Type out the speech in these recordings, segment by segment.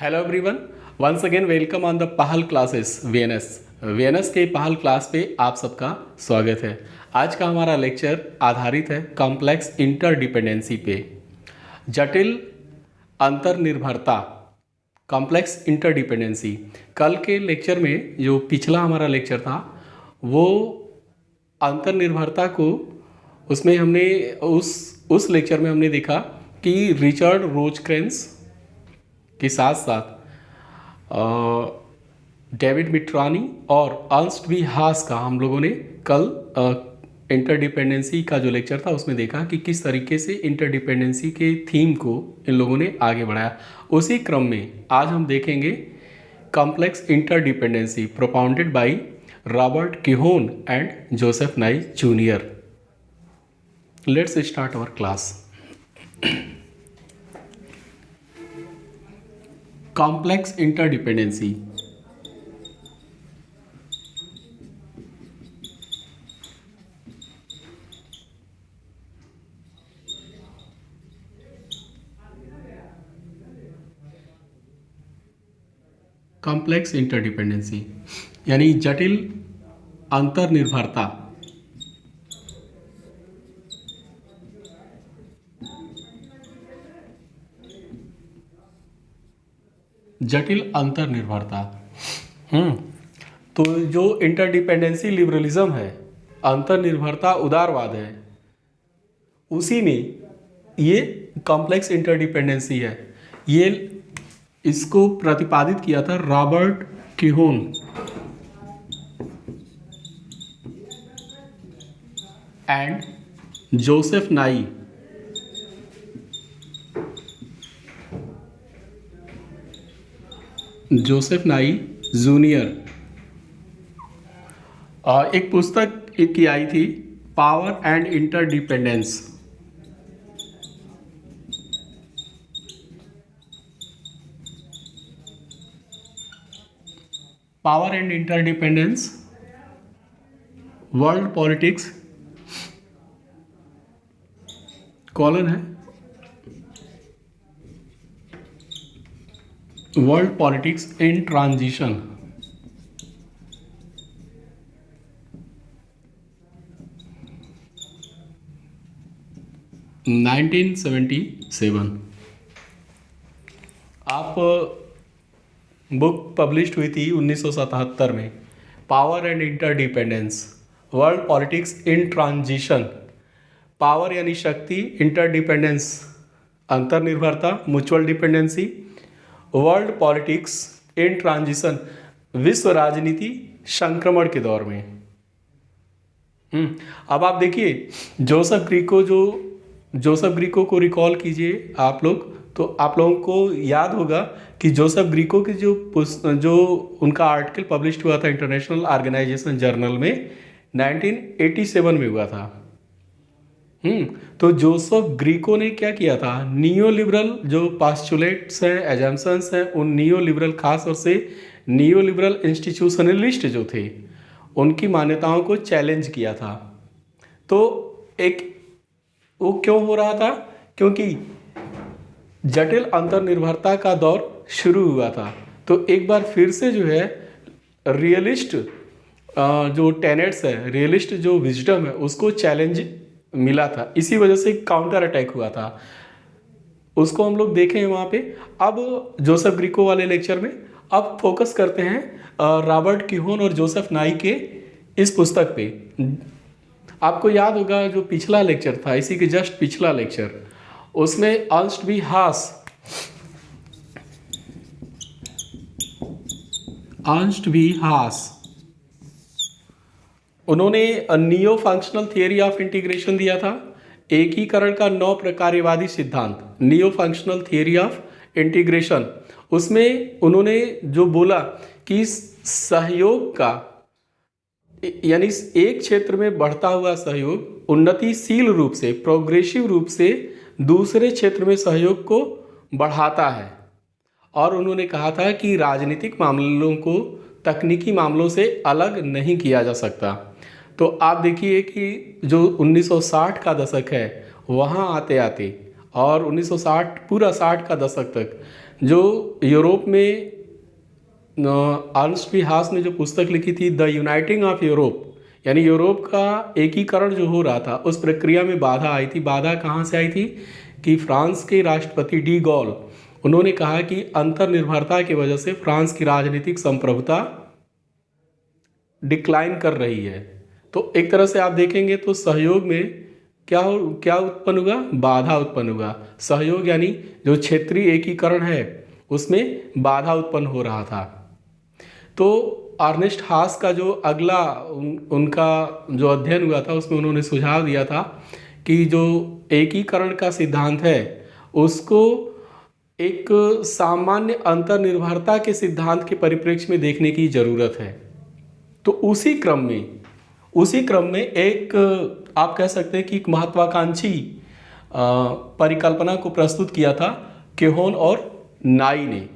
Hello everyone, once again welcome on the Pahal classes VNS के Pahal class पे आप सबका स्वागत है। आज का हमारा लेक्चर आधारित है कॉम्प्लेक्स इंटरडिपेंडेंसी पे। जटिल अंतर्निर्भरता, कॉम्प्लेक्स इंटरडिपेंडेंसी। कल के लेक्चर में जो पिछला हमारा लेक्चर था वो अंतर्निर्भरता को, उसमें हमने उस लेक्चर में हमने देखा कि रिचर्ड रोजक्रेंस के साथ साथ डेविड मिट्रानी और अर्न्स्ट वी हास का हम लोगों ने कल इंटरडिपेंडेंसी का जो लेक्चर था उसमें देखा कि किस तरीके से इंटरडिपेंडेंसी के थीम को इन लोगों ने आगे बढ़ाया। उसी क्रम में आज हम देखेंगे complex interdependency propounded by Robert Keohane and Joseph Nye junior. Let's start our class. Complex interdependency. Complex interdependency यानी जटिल अंतर्निर्भरता। जटिल अंतर्निर्भरता। तो जो इंटरडिपेंडेंसी लिबरलिज्म है, अंतर्निर्भरता उदारवाद है, उसी में ये कॉम्प्लेक्स इंटरडिपेंडेंसी है। ये इसको प्रतिपादित किया था Robert Keohane and Joseph Nye. Joseph Nye junior. एक पुस्तक की आई थी, power and interdependence. Power and interdependence, world politics, colon है world politics in transition. Nineteen 1977 आप बुक पब्लिश हुई थी 1977 में। Power and interdependence, world politics in transition. Power यानी शक्ति, इंटरडिपेंडेंस अंतर्निर्भरता, mutual dependency, world politics in transition विश्व राजनीति संक्रमण के दौर में। अब आप देखिए जोसेफ ग्रीको को रिकॉल कीजिए आप लोग, तो आप लोगों को याद होगा कि जोसेफ ग्रीको की जो उनका आर्टिकल पब्लिश हुआ था इंटरनेशनल ऑर्गेनाइजेशन जर्नल में 1987 में हुआ था। तो जोसेफ ग्रीको ने क्या किया था, नियो लिबरल जो पास्चुलेट्स हैं, एजम्पशंस हैं, उन नियो लिबरल, खास तौर से नियो लिबरल इंस्टीट्यूशनलिस्ट जो थे उनकी मान्यताओं को चैलेंज किया था। तो वो क्यों हो रहा था, क्योंकि जटिल अंतर्निर्भरता का दौर शुरू हुआ था। तो एक बार फिर से जो है रियलिस्ट जो टेनेट्स है, रियलिस्ट जो विजडम है, उसको चैलेंज मिला था। इसी वजह से काउंटर अटैक हुआ था, उसको हम लोग देखें वहाँ पे। अब जोसेफ ग्रीको वाले लेक्चर में अब फोकस करते हैं रॉबर्ट किहोन और जोसेफ नाई के इस पुस्तक पे। आपको याद होगा जो पिछला लेक्चर था, इसी के जस्ट पिछला लेक्चर, उसमें अर्न्स्ट वी हास उन्होंने neo functional theory of integration दिया था, एकीकरण का 9 प्रकार्यवादी सिद्धांत, neo functional theory of integration. उसमें उन्होंने जो बोला कि सहयोग का, यानी एक क्षेत्र में बढ़ता हुआ सहयोग उन्नतिशील रूप से, प्रोग्रेसिव रूप से दूसरे क्षेत्र में सहयोग को बढ़ाता है। और उन्होंने कहा था कि राजनीतिक मामलों को तकनीकी मामलों से अलग नहीं किया जा सकता। तो आप देखिए कि जो 1960 का दशक है, वहाँ आते आते और 1960 पूरा 60 का दशक तक जो यूरोप में अर्नस्ट वी हास ने जो पुस्तक लिखी थी द यूनाइटिंग ऑफ यूरोप, यानी यूरोप का एकीकरण जो हो रहा था उस प्रक्रिया में बाधा आई थी। बाधा कहाँ से आई थी कि फ्रांस के राष्ट्रपति डी गॉल, उन्होंने कहा कि अंतर्निर्भरता की वजह से फ्रांस की राजनीतिक संप्रभुता डिक्लाइन कर रही है। तो एक तरह से आप देखेंगे तो सहयोग में क्या उत्पन्न होगा, बाधा उत्पन्न होगा। सहयोग यानी जो क्षेत्रीय एकीकरण है उसमें बाधा उत्पन्न हो रहा था। तो अर्नेस्ट हास का जो अगला उनका जो अध्ययन हुआ था उसमें उन्होंने सुझाव दिया था कि जो एकीकरण का सिद्धांत है उसको एक सामान्य अंतर्निर्भरता के सिद्धांत के परिप्रेक्ष्य में देखने की ज़रूरत है। तो उसी क्रम में एक आप कह सकते हैं कि एक महत्वाकांक्षी परिकल्पना को प्रस्तुत किया था केहोन और नाई ने।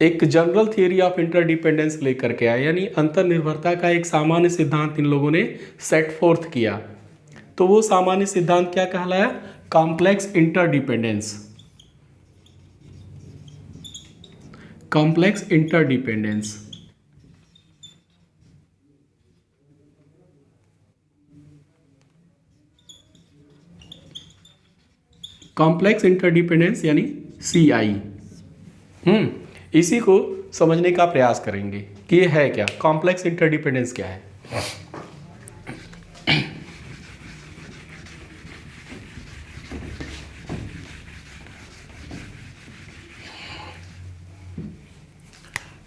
एक जनरल थियरी ऑफ इंटरडिपेंडेंस लेकर के आया, यानी अंतर्निर्भरता का एक सामान्य सिद्धांत इन लोगों ने सेट फोर्थ किया। तो वो सामान्य सिद्धांत क्या कहलाया, complex interdependence. Complex interdependence. Complex interdependence यानी CI। इसी को समझने का प्रयास करेंगे कि ये है क्या, कॉम्प्लेक्स इंटरडिपेंडेंस क्या है।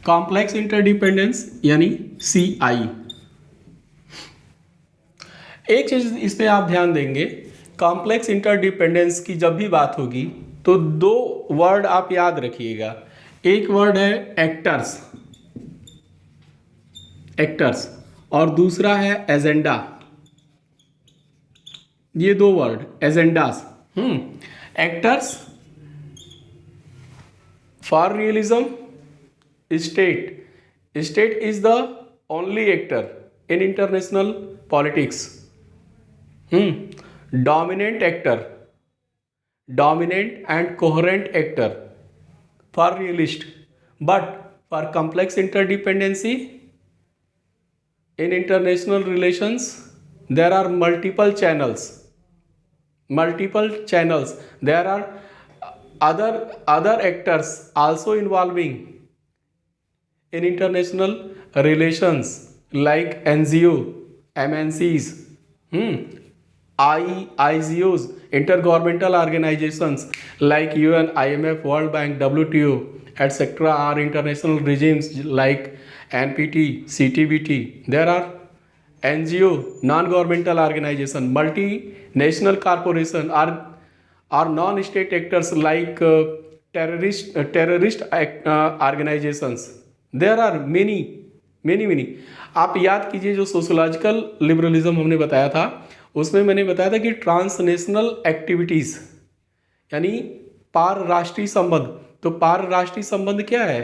कॉम्प्लेक्स इंटरडिपेंडेंस यानी CI। एक चीज इस पे आप ध्यान देंगे, कॉम्प्लेक्स इंटरडिपेंडेंस की जब भी बात होगी तो दो वर्ड आप याद रखिएगा। एक वर्ड है एक्टर्स और दूसरा है एजेंडा। ये दो word agendas. Actors for realism, state is the only actor in international politics. Dominant and coherent actor for realist, but for complex interdependency in international relations there are multiple channels. There are other actors also involving in international relations like NGO, MNCs, IGOs, intergovernmental organizations like UN, IMF, World Bank, WTO, etc. are international regimes like NPT, CTBT. There are NGO, non-governmental organization, multinational corporation are non-state actors like terrorist organizations. There are many. आप याद कीजिए जो sociological liberalism हमने बताया था उसमें मैंने बताया था कि ट्रांसनेशनल एक्टिविटीज़ यानी पार राष्ट्रीय संबंध। तो पार राष्ट्रीय संबंध क्या है,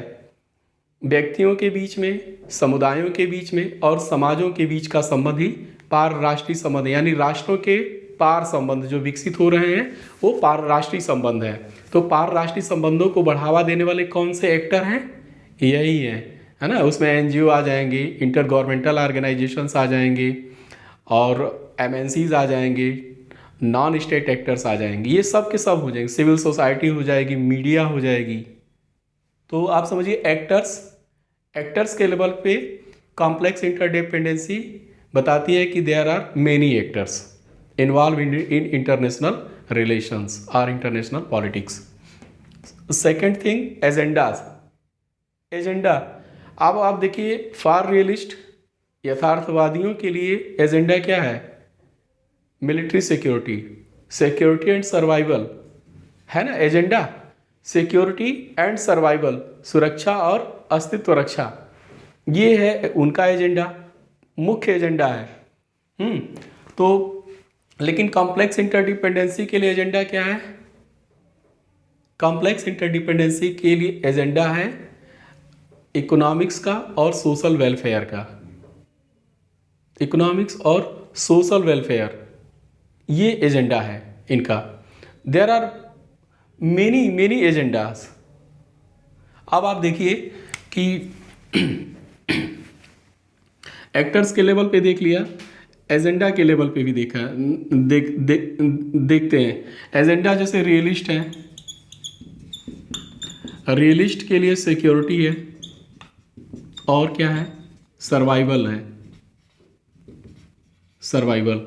व्यक्तियों के बीच में, समुदायों के बीच में और समाजों के बीच का संबंध ही पार राष्ट्रीय संबंध, यानी राष्ट्रों के पार संबंध जो विकसित हो रहे हैं वो पार राष्ट्रीय संबंध है। तो पार राष्ट्रीय संबंधों को बढ़ावा देने वाले कौन से एक्टर हैं, यही है ना। उसमें NGO आ जाएंगे, इंटर गवर्नमेंटल ऑर्गेनाइजेशंस आ जाएंगे और MNCs आ जाएंगे, नॉन स्टेट एक्टर्स आ जाएंगे, ये सब के सब हो जाएंगे, सिविल सोसाइटी हो जाएगी, मीडिया हो जाएगी। तो आप समझिए एक्टर्स के लेवल पे कॉम्प्लेक्स इंटरडिपेंडेंसी बताती है कि there are many actors involve in international relations और international politics. Second thing agenda. अब आप देखिए फॉर रियलिस्ट यथार्थवादियों के लिए एजेंडा क्या है, मिलिट्री सिक्योरिटी एंड सर्वाइवल है ना। एजेंडा सिक्योरिटी एंड सर्वाइवल, सुरक्षा और अस्तित्व रक्षा, ये है उनका एजेंडा, मुख्य एजेंडा है। तो लेकिन कॉम्प्लेक्स इंटरडिपेंडेंसी के लिए एजेंडा क्या है, कॉम्प्लेक्स इंटरडिपेंडेंसी के लिए एजेंडा है इकोनॉमिक्स का और सोशल वेलफेयर का। इकोनॉमिक्स और सोशल वेलफेयर ये एजेंडा है इनका। देयर आर मेनी एजेंडास अब आप देखिए कि एक्टर्स के लेवल पे देख लिया, एजेंडा के लेवल पे भी देखा देखते हैं। एजेंडा जैसे रियलिस्ट है, रियलिस्ट के लिए सिक्योरिटी है और क्या है, सर्वाइवल है, सर्वाइवल,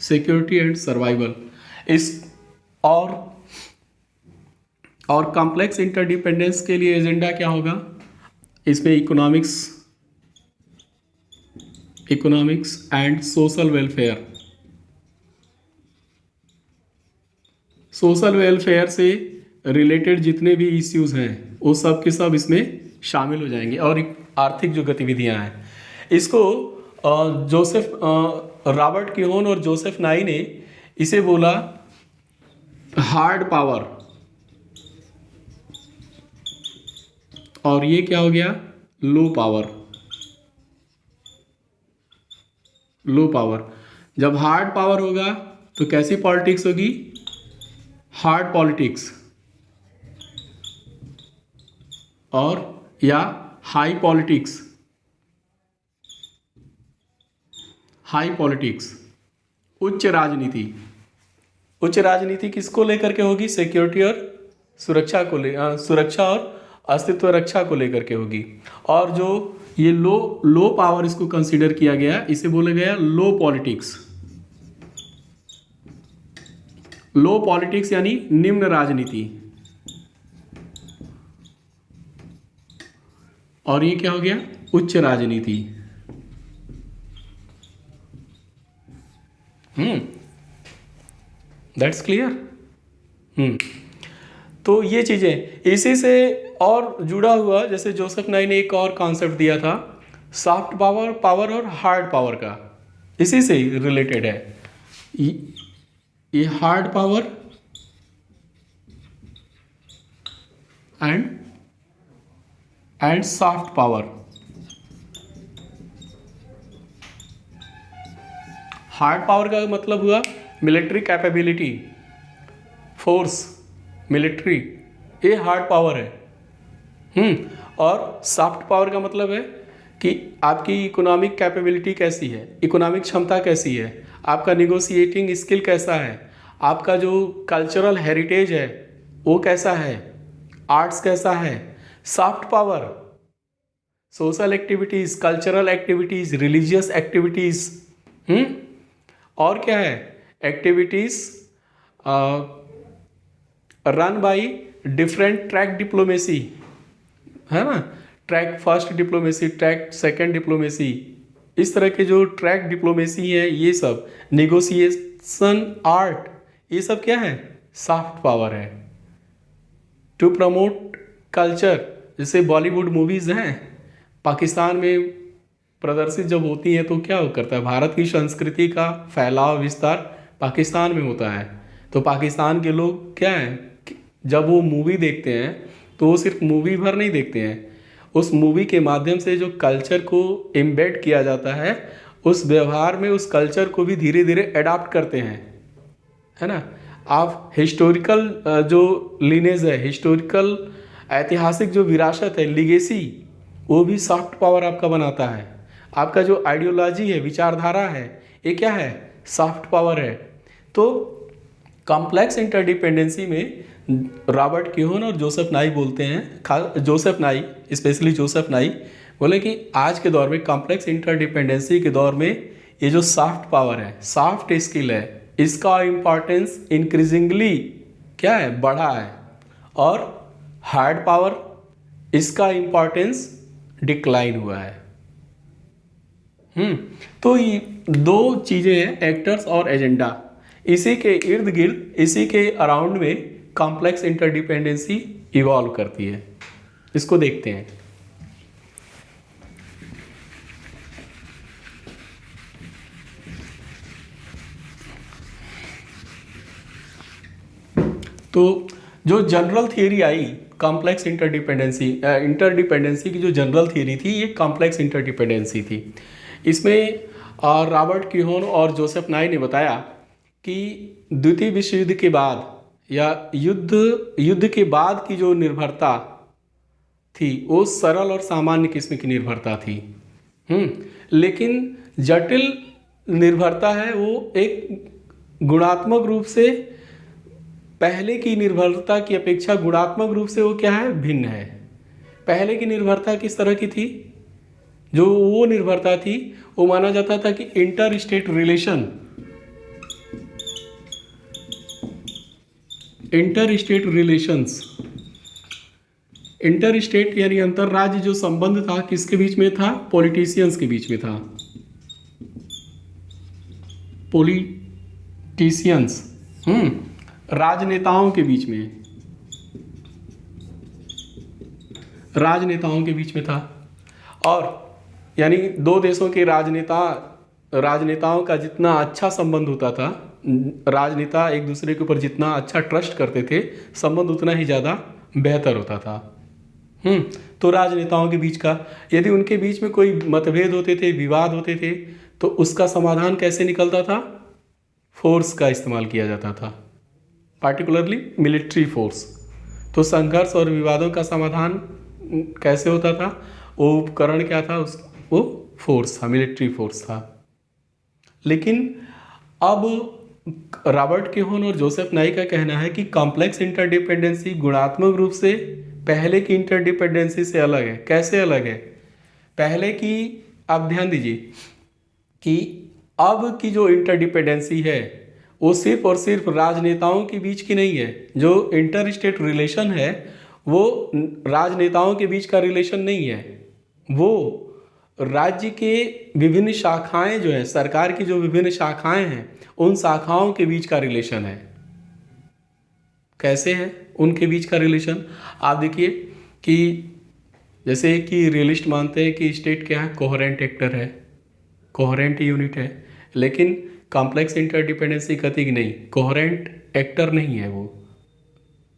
सिक्योरिटी एंड सर्वाइवल। इस और कॉम्प्लेक्स इंटरडिपेंडेंस के लिए एजेंडा क्या होगा, इसमें economics and social welfare, social welfare से रिलेटेड जितने भी इश्यूज हैं वो सब के सब इसमें शामिल हो जाएंगे। और आर्थिक जो गतिविधियां हैं, इसको रॉबर्ट किहोन और जोसेफ नाई ने इसे बोला हार्ड पावर, और ये क्या हो गया, लो पावर। लो पावर, जब हार्ड पावर होगा तो कैसी पॉलिटिक्स होगी, हार्ड पॉलिटिक्स, और या हाई पॉलिटिक्स, हाई पॉलिटिक्स, उच्च राजनीति। उच्च राजनीति किसको लेकर के होगी, सिक्योरिटी और सुरक्षा और अस्तित्व रक्षा को लेकर के होगी। और जो ये लो पावर इसको कंसीडर किया गया, इसे बोला गया लो पॉलिटिक्स। लो पॉलिटिक्स यानी निम्न राजनीति। और ये क्या हो गया, उच्च राजनीति। That's clear. तो ये चीजें इसी से और जुड़ा हुआ, जैसे जोसेफ नाई ने एक और कॉन्सेप्ट दिया था सॉफ्ट पावर और हार्ड पावर का, इसी से रिलेटेड है ये hard power and soft power. Hard power का मतलब हुआ मिलिट्री कैपेबिलिटी, फोर्स, मिलिट्री, ये हार्ड पावर है। और सॉफ्ट पावर का मतलब है कि आपकी इकोनॉमिक कैपेबिलिटी कैसी है, इकोनॉमिक क्षमता कैसी है, आपका निगोशिएटिंग स्किल कैसा है, आपका जो कल्चरल हेरिटेज है वो कैसा है, आर्ट्स कैसा है। Soft power, social activities, cultural activities, religious activities, और क्या है, activities run by different track diplomacy, है ना, track first diplomacy, track second diplomacy, इस तरह के जो ट्रैक डिप्लोमेसी है, ये सब नेगोशिएशन आर्ट, ये सब क्या है, सॉफ्ट पावर है। टू प्रमोट कल्चर, जैसे बॉलीवुड मूवीज़ हैं पाकिस्तान में प्रदर्शित जब होती हैं तो क्या करता है, भारत की संस्कृति का फैलाव विस्तार पाकिस्तान में होता है। तो पाकिस्तान के लोग क्या हैं, जब वो मूवी देखते हैं तो वो सिर्फ मूवी भर नहीं देखते हैं, उस मूवी के माध्यम से जो कल्चर को एम्बेड किया जाता है, उस व्यवहार में उस कल्चर को भी धीरे धीरे अडॉप्ट करते हैं, है ना। आप हिस्टोरिकल जो लीनेज है, हिस्टोरिकल ऐतिहासिक जो विरासत है, लिगेसी, वो भी सॉफ्ट पावर आपका बनाता है। आपका जो आइडियोलॉजी है, विचारधारा है, ये क्या है, सॉफ्ट पावर है। तो कॉम्प्लेक्स इंटरडिपेंडेंसी में रॉबर्ट किहोन और जोसेफ नाई बोलते हैं, जोसेफ नाई, स्पेशली जोसेफ नाई बोले कि आज के दौर में, कॉम्प्लेक्स इंटरडिपेंडेंसी के दौर में, ये जो सॉफ्ट पावर है, सॉफ्ट स्किल है, इसका इम्पॉर्टेंस इंक्रीजिंगली क्या है, बढ़ा है। और हार्ड पावर, इसका इम्पॉर्टेंस डिक्लाइन हुआ है। तो ये दो चीज़ें हैं, एक्टर्स और एजेंडा। इसी के इर्द गिर्द, इसी के अराउंड में कॉम्प्लेक्स इंटरडिपेंडेंसी इवॉल्व करती है। इसको देखते हैं। तो जो जनरल थियरी आई कॉम्प्लेक्स इंटरडिपेंडेंसी की जो जनरल थियरी थी, ये कॉम्प्लेक्स इंटरडिपेंडेंसी थी। इसमें रॉबर्ट किहोन और जोसेफ नाई ने बताया कि द्वितीय विश्व युद्ध के बाद या युद्ध के बाद की जो निर्भरता थी वो सरल और सामान्य किस्म की निर्भरता थी। लेकिन जटिल निर्भरता है वो एक गुणात्मक रूप से पहले की निर्भरता की अपेक्षा गुणात्मक रूप से वो क्या है, भिन्न है। पहले की निर्भरता किस तरह की थी? जो वो निर्भरता थी वो माना जाता था कि inter state relation, inter state relations, inter state यानी अंतर राज्य जो संबंध था किसके बीच में था? पॉलिटिशियंस के बीच में था। पॉलिटिशियंस, राजनेताओं के बीच में, राजनेताओं के बीच में था। और यानी दो देशों के राजनेताओं का जितना अच्छा संबंध होता था, राजनेता एक दूसरे के ऊपर जितना अच्छा ट्रस्ट करते थे, संबंध उतना ही ज़्यादा बेहतर होता था। तो राजनेताओं के बीच का यदि उनके बीच में कोई मतभेद होते थे, विवाद होते थे, तो उसका समाधान कैसे निकलता था? फोर्स का इस्तेमाल किया जाता था, पार्टिकुलरली मिलिट्री फोर्स। तो संघर्ष और विवादों का समाधान कैसे होता था? वो उपकरण क्या था? वो फोर्स था, मिलिट्री फोर्स था। लेकिन अब रॉबर्ट केहोन और जोसेफ नाई का कहना है कि कॉम्प्लेक्स इंटरडिपेंडेंसी गुणात्मक रूप से पहले की इंटरडिपेंडेंसी से अलग है। कैसे अलग है? पहले की, आप ध्यान दीजिए कि अब की जो इंटरडिपेंडेंसी है वो सिर्फ और सिर्फ राजनेताओं के बीच की नहीं है। जो इंटर स्टेट रिलेशन है वो राजनेताओं के बीच का रिलेशन नहीं है, वो राज्य के विभिन्न शाखाएं जो हैं, सरकार की जो विभिन्न शाखाएं हैं, उन शाखाओं के बीच का रिलेशन है। कैसे है उनके बीच का रिलेशन? आप देखिए कि जैसे कि रियलिस्ट मानते हैं कि स्टेट क्या है? कोहेरेंट एक्टर है, कोहेरेंट यूनिट है। लेकिन कॉम्प्लेक्स इंटरडिपेंडेंसी कहती कि नहीं, कोहेरेंट एक्टर नहीं है, वो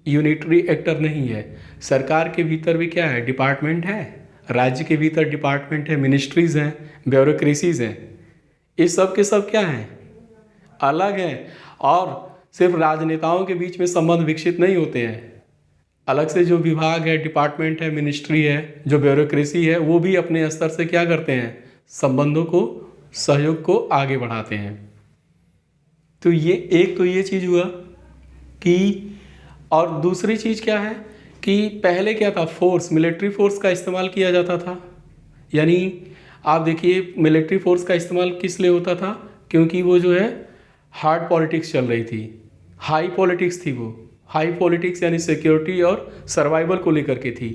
यूनिटरी एक्टर नहीं है। सरकार के भीतर भी क्या है? डिपार्टमेंट है, राज्य के भीतर डिपार्टमेंट है, मिनिस्ट्रीज हैं, ब्यूरोक्रेसीज हैं। इस सब के सब क्या हैं? अलग हैं। और सिर्फ राजनेताओं के बीच में संबंध विकसित नहीं होते हैं, अलग से जो विभाग है, डिपार्टमेंट है, मिनिस्ट्री है, जो ब्यूरोक्रेसी है, वो भी अपने स्तर से क्या करते हैं? संबंधों को, सहयोग को आगे बढ़ाते हैं। तो ये एक तो ये चीज़ हुआ कि, और दूसरी चीज़ क्या है कि पहले क्या था? फोर्स, मिलिट्री फोर्स का इस्तेमाल किया जाता था। यानी आप देखिए मिलिट्री फोर्स का इस्तेमाल किस लिए होता था? क्योंकि वो जो है हार्ड पॉलिटिक्स चल रही थी, हाई पॉलिटिक्स थी। वो हाई पॉलिटिक्स यानी सिक्योरिटी और सर्वाइवल को लेकर के थी।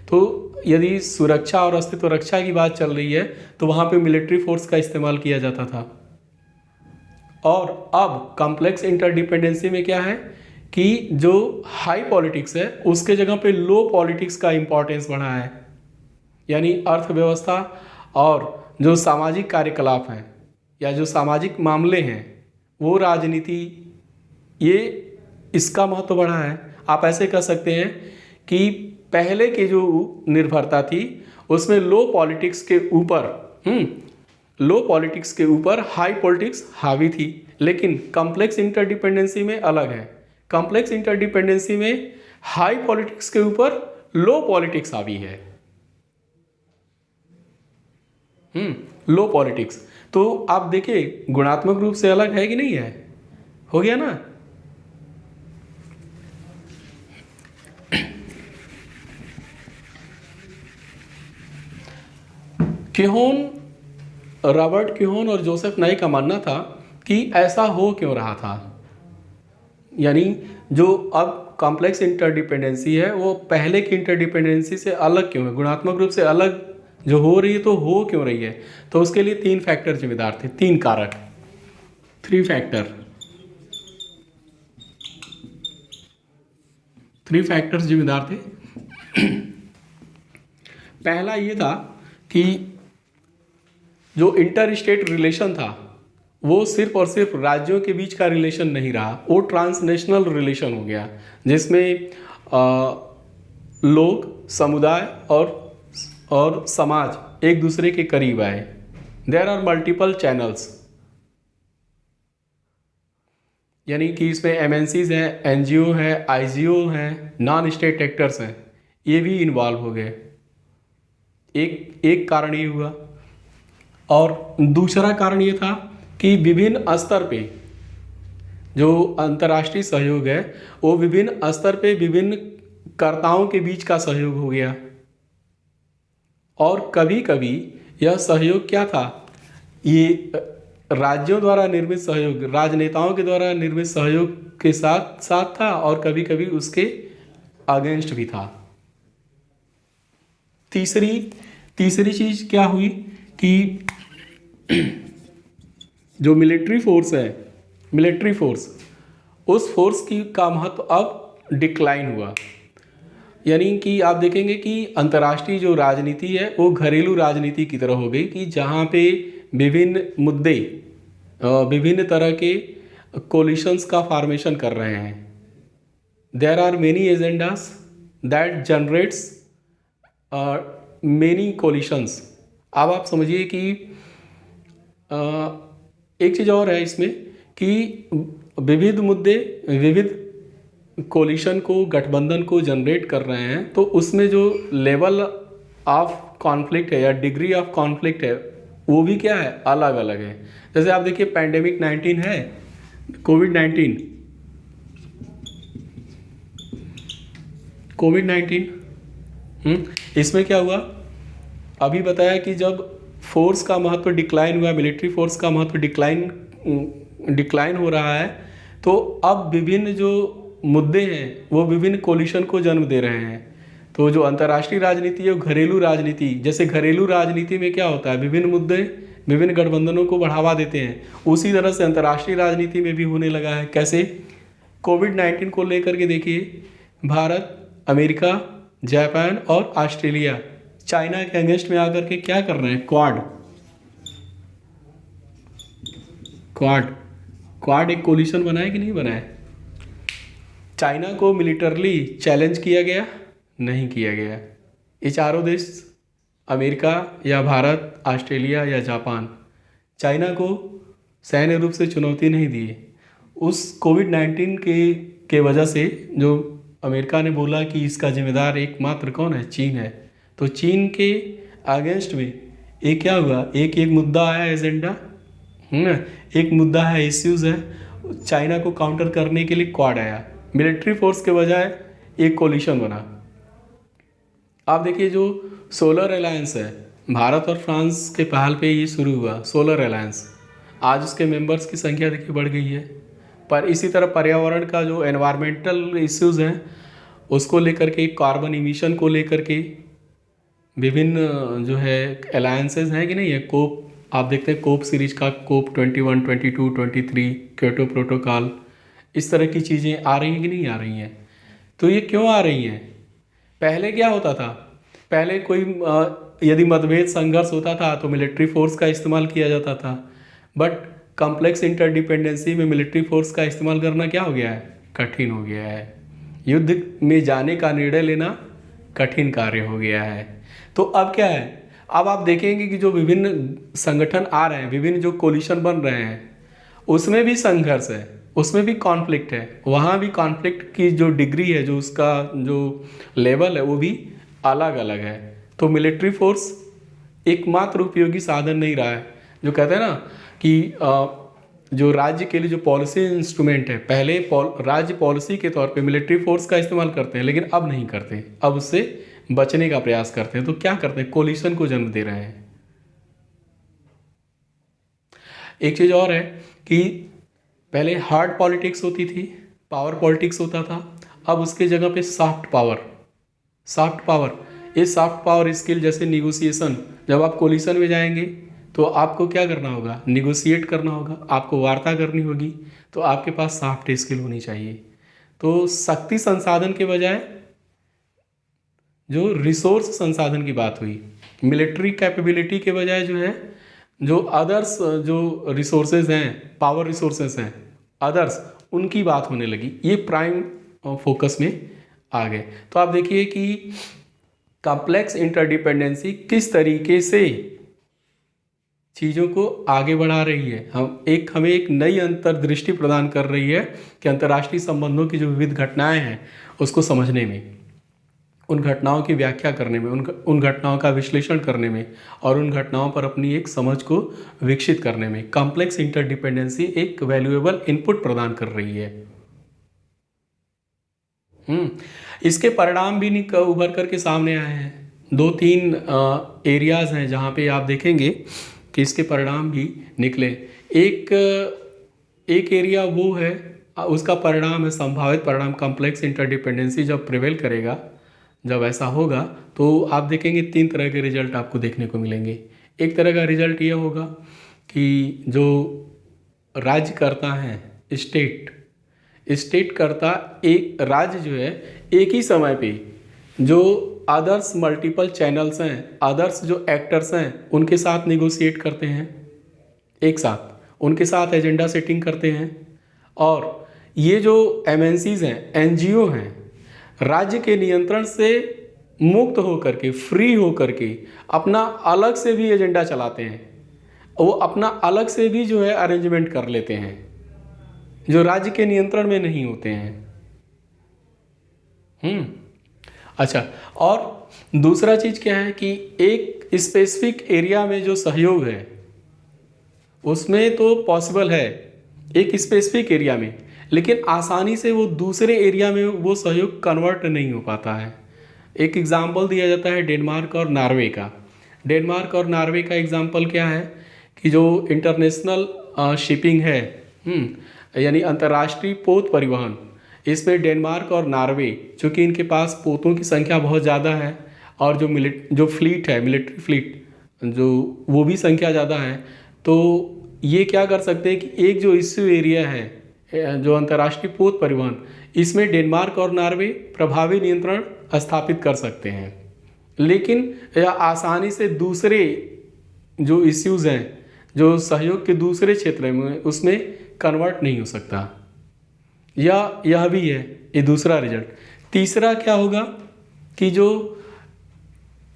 तो यदि सुरक्षा और अस्तित्व रक्षा की बात चल रही है तो वहाँ पे मिलिट्री फोर्स का इस्तेमाल किया जाता था। और अब कॉम्प्लेक्स इंटरडिपेंडेंसी में क्या है कि जो हाई पॉलिटिक्स है उसके जगह पे लो पॉलिटिक्स का इम्पोर्टेंस बढ़ा है। यानी अर्थव्यवस्था और जो सामाजिक कार्यकलाप हैं या जो सामाजिक मामले हैं, वो राजनीति, ये इसका महत्व बढ़ा है। आप ऐसे कह सकते हैं कि पहले की जो निर्भरता थी उसमें लो पॉलिटिक्स के ऊपर हाई पॉलिटिक्स हावी थी। लेकिन कॉम्प्लेक्स इंटरडिपेंडेंसी में अलग है। कॉम्प्लेक्स इंटरडिपेंडेंसी में हाई पॉलिटिक्स के ऊपर लो पॉलिटिक्स हावी है। लो पॉलिटिक्स, तो आप देखिए गुणात्मक रूप से अलग है कि नहीं है? हो गया ना? रॉबर्ट केहोन और जोसेफ नाई का मानना था कि ऐसा हो क्यों रहा था। यानी जो अब कॉम्प्लेक्स इंटरडिपेंडेंसी है वो पहले की इंटरडिपेंडेंसी से अलग क्यों है, गुणात्मक रूप से अलग जो हो रही है, तो हो क्यों रही है? तो उसके लिए 3 फैक्टर जिम्मेदार थे, 3 कारक, 3 फैक्टर्स जिम्मेदार थे। पहला ये था कि जो इंटर स्टेट रिलेशन था वो सिर्फ और सिर्फ राज्यों के बीच का रिलेशन नहीं रहा, वो ट्रांसनेशनल रिलेशन हो गया, जिसमें लोग, समुदाय और समाज एक दूसरे के करीब आए। देयर आर मल्टीपल चैनल्स, यानी कि इसमें एमएनसीज हैं, एनजीओ हैं, आईजीओ हैं, नॉन स्टेट एक्टर्स हैं, ये भी इन्वॉल्व हो गए। एक एक कारण ये हुआ। और दूसरा कारण ये था कि विभिन्न स्तर पे जो अंतर्राष्ट्रीय सहयोग है वो विभिन्न स्तर पे विभिन्न कर्ताओं के बीच का सहयोग हो गया। और कभी कभी यह सहयोग क्या था, ये राज्यों द्वारा निर्मित सहयोग, राजनेताओं के द्वारा निर्मित सहयोग के साथ साथ था, और कभी कभी उसके अगेंस्ट भी था। तीसरी चीज क्या हुई कि जो मिलिट्री फोर्स है, मिलिट्री फोर्स, उस फोर्स की का महत्व अब डिक्लाइन हुआ। यानी कि आप देखेंगे कि अंतर्राष्ट्रीय जो राजनीति है वो घरेलू राजनीति की तरह हो गई, कि जहाँ पे विभिन्न मुद्दे विभिन्न तरह के कोलिशंस का फॉर्मेशन कर रहे हैं। There are many agendas that generates many collisions. अब आप समझिए कि एक चीज़ और है इसमें कि विविध मुद्दे विविध कोलिशन को, गठबंधन को जनरेट कर रहे हैं, तो उसमें जो लेवल ऑफ कॉन्फ्लिक्ट है या डिग्री ऑफ कॉन्फ्लिक्ट है वो भी क्या है, अलग अलग है। जैसे आप देखिए पैंडेमिक 19 है, कोविड-19 इसमें क्या हुआ, अभी बताया कि जब फोर्स का महत्व डिक्लाइन हुआ, मिलिट्री फोर्स का महत्व डिक्लाइन हो रहा है, तो अब विभिन्न जो मुद्दे हैं वो विभिन्न कोलिशन को जन्म दे रहे हैं। तो जो अंतर्राष्ट्रीय राजनीति है वो घरेलू राजनीति, जैसे घरेलू राजनीति में क्या होता है, विभिन्न मुद्दे विभिन्न गठबंधनों को बढ़ावा देते हैं, उसी तरह से अंतर्राष्ट्रीय राजनीति में भी होने लगा है। कैसे, कोविड-19 को लेकर के देखिए, भारत, अमेरिका, जापान और ऑस्ट्रेलिया चाइना के अगेंस्ट में आकर के क्या कर रहे हैं, क्वाड एक कोलिशन बना है कि नहीं बना है। चाइना को मिलिटरली चैलेंज किया गया, नहीं किया गया। ये चारों देश, अमेरिका या भारत, ऑस्ट्रेलिया या जापान, चाइना को सैन्य रूप से चुनौती नहीं दी। उस कोविड-19 के वजह से जो अमेरिका ने बोला कि इसका जिम्मेदार एकमात्र कौन है, चीन है, तो चीन के अगेंस्ट में एक क्या हुआ, एक मुद्दा आया, एजेंडा है ना, एक मुद्दा है, इश्यूज है, चाइना को काउंटर करने के लिए क्वाड आया, मिलिट्री फोर्स के बजाय एक कोलिशन बना। आप देखिए जो सोलर अलायंस है, भारत और फ्रांस के पहल पे ये शुरू हुआ सोलर अलायंस, आज उसके मेंबर्स की संख्या देखिए बढ़ गई है। पर इसी तरह पर्यावरण का जो एनवायरमेंटल इश्यूज़ हैं उसको लेकर के, कार्बन इमिशन को लेकर के विभिन्न जो है अलायंसेज हैं कि नहीं है। कोप, आप देखते हैं कोप सीरीज का, कोप 21, 22, 23, क्योटो प्रोटोकॉल, इस तरह की चीज़ें आ रही हैं कि नहीं आ रही हैं। तो ये क्यों आ रही हैं, पहले क्या होता था, पहले कोई यदि मतभेद संघर्ष होता था तो मिलिट्री फोर्स का इस्तेमाल किया जाता था, बट कॉम्प्लेक्स इंटरडिपेंडेंसी में मिलिट्री फोर्स का इस्तेमाल करना क्या हो गया है, कठिन हो गया है। युद्ध में जाने का निर्णय लेना कठिन कार्य हो गया है। तो अब क्या है, अब आप देखेंगे कि जो विभिन्न संगठन आ रहे हैं, विभिन्न जो कोलिशन बन रहे हैं, उसमें भी संघर्ष है, उसमें भी कॉन्फ्लिक्ट है, वहाँ भी कॉन्फ्लिक्ट की जो डिग्री है, जो उसका जो लेवल है, वो भी अलग अलग है। तो मिलिट्री फोर्स एकमात्र उपयोगी साधन नहीं रहा है। जो कहते हैं ना कि जो राज्य के लिए जो पॉलिसी इंस्ट्रूमेंट है, पहले राज्य पॉलिसी के तौर पे मिलिट्री फोर्स का इस्तेमाल करते हैं, लेकिन अब नहीं करते, अब उससे बचने का प्रयास करते हैं। तो क्या करते हैं, कोलिशन को जन्म दे रहे हैं। एक चीज़ और है कि पहले हार्ड पॉलिटिक्स होती थी, पावर पॉलिटिक्स होता था, अब उसके जगह पे सॉफ्ट पावर, ये सॉफ्ट पावर स्किल, जैसे निगोसिएशन, जब आप कोलिशन में जाएंगे तो आपको क्या करना होगा, निगोशिएट करना होगा, आपको वार्ता करनी होगी, तो आपके पास सॉफ्ट स्किल होनी चाहिए। तो शक्ति संसाधन के बजाय जो रिसोर्स संसाधन की बात हुई, मिलिट्री कैपेबिलिटी के बजाय जो है, जो अदर्स जो रिसोर्सेज हैं, पावर रिसोर्सेज हैं अदर्स, उनकी बात होने लगी। ये प्राइम फोकस में आ गए। तो आप देखिए कि कॉम्प्लेक्स इंटरडिपेंडेंसी किस तरीके से चीज़ों को आगे बढ़ा रही है, हमें एक नई अंतर्दृष्टि प्रदान कर रही है कि अंतर्राष्ट्रीय संबंधों की जो विविध घटनाएं हैं उसको समझने में। उन घटनाओं की व्याख्या करने में, उन घटनाओं का विश्लेषण करने में और उन घटनाओं पर अपनी एक समझ को विकसित करने में कॉम्प्लेक्स इंटरडिपेंडेंसी एक वैल्यूएबल इनपुट प्रदान कर रही है। इसके परिणाम भी उभर करके सामने आए हैं। 2-3 एरियाज हैं जहाँ पे आप देखेंगे कि इसके परिणाम भी निकले। एक एक एरिया वो है, उसका परिणाम है, संभावित परिणाम कॉम्प्लेक्स इंटरडिपेंडेंसी जब प्रिवेल करेगा, जब ऐसा होगा तो आप देखेंगे 3 तरह के रिजल्ट आपको देखने को मिलेंगे। एक तरह का रिजल्ट ये होगा कि जो राज्यकर्ता हैं, स्टेट करता, एक राज्य जो है एक ही समय पे जो अदर्स मल्टीपल चैनल्स हैं, अदर्स जो एक्टर्स हैं उनके साथ निगोशिएट करते हैं, एक साथ उनके साथ एजेंडा सेटिंग करते हैं। और ये जो एमएनसीज हैं, एनजीओ हैं, राज्य के नियंत्रण से मुक्त होकर के, फ्री होकर के अपना अलग से भी एजेंडा चलाते हैं। वो अपना अलग से भी जो है अरेंजमेंट कर लेते हैं जो राज्य के नियंत्रण में नहीं होते हैं। अच्छा, और दूसरा चीज क्या है कि एक स्पेसिफिक एरिया में जो सहयोग है उसमें तो पॉसिबल है एक स्पेसिफिक एरिया में, लेकिन आसानी से वो दूसरे एरिया में वो सहयोग कन्वर्ट नहीं हो पाता है। एक एग्जाम्पल दिया जाता है डेनमार्क और नॉर्वे का। डेनमार्क और नॉर्वे का एग्जाम्पल क्या है कि जो इंटरनेशनल शिपिंग है, यानी अंतर्राष्ट्रीय पोत परिवहन, इसमें डेनमार्क और नॉर्वे, चूँकि इनके पास पोतों की संख्या बहुत ज़्यादा है और जो फ्लीट है, मिलिट्री फ्लीट जो वो भी संख्या ज़्यादा है, तो ये क्या कर सकते हैं कि एक जो इश्यू एरिया है जो अंतर्राष्ट्रीय पोत परिवहन, इसमें डेनमार्क और नॉर्वे प्रभावी नियंत्रण स्थापित कर सकते हैं, लेकिन यह आसानी से दूसरे जो इश्यूज़ हैं, जो सहयोग के दूसरे क्षेत्र में, उसमें कन्वर्ट नहीं हो सकता। यह भी है, ये दूसरा रिजल्ट। तीसरा क्या होगा कि जो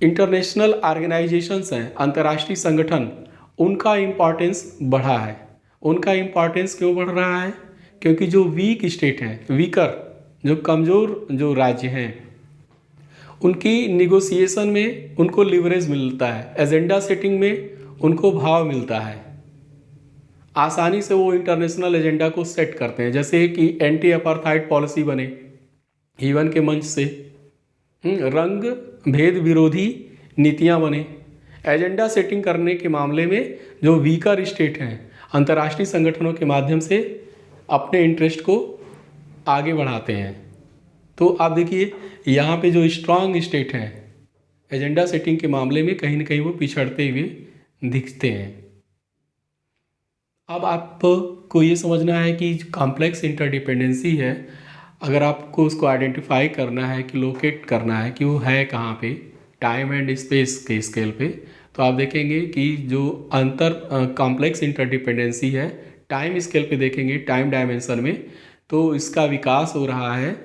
इंटरनेशनल ऑर्गेनाइजेशंस हैं, अंतर्राष्ट्रीय संगठन, उनका इम्पॉर्टेंस बढ़ा है। उनका इम्पॉर्टेंस क्यों बढ़ रहा है? क्योंकि जो वीक स्टेट हैं, वीकर, जो कमज़ोर जो राज्य हैं, उनकी निगोसिएशन में उनको लिवरेज मिलता है, एजेंडा सेटिंग में उनको भाव मिलता है, आसानी से वो इंटरनेशनल एजेंडा को सेट करते हैं। जैसे कि एंटी अपार्थाइड पॉलिसी बने ईवन के मंच से, रंग भेद विरोधी नीतियां बने। एजेंडा सेटिंग करने के मामले में जो वीकर स्टेट हैं, अंतर्राष्ट्रीय संगठनों के माध्यम से अपने इंटरेस्ट को आगे बढ़ाते हैं। तो आप देखिए यहाँ पे जो स्ट्रांग स्टेट हैं, एजेंडा सेटिंग के मामले में कहीं ना कहीं वो पिछड़ते हुए दिखते हैं। अब आपको ये समझना है कि कॉम्प्लेक्स इंटरडिपेंडेंसी है, अगर आपको उसको आइडेंटिफाई करना है कि लोकेट करना है कि वो है कहाँ पे, टाइम एंड स्पेस के स्केल पे, तो आप देखेंगे कि जो कॉम्प्लेक्स इंटरडिपेंडेंसी है, टाइम स्केल पे देखेंगे, टाइम डायमेंशन में, तो इसका विकास हो रहा है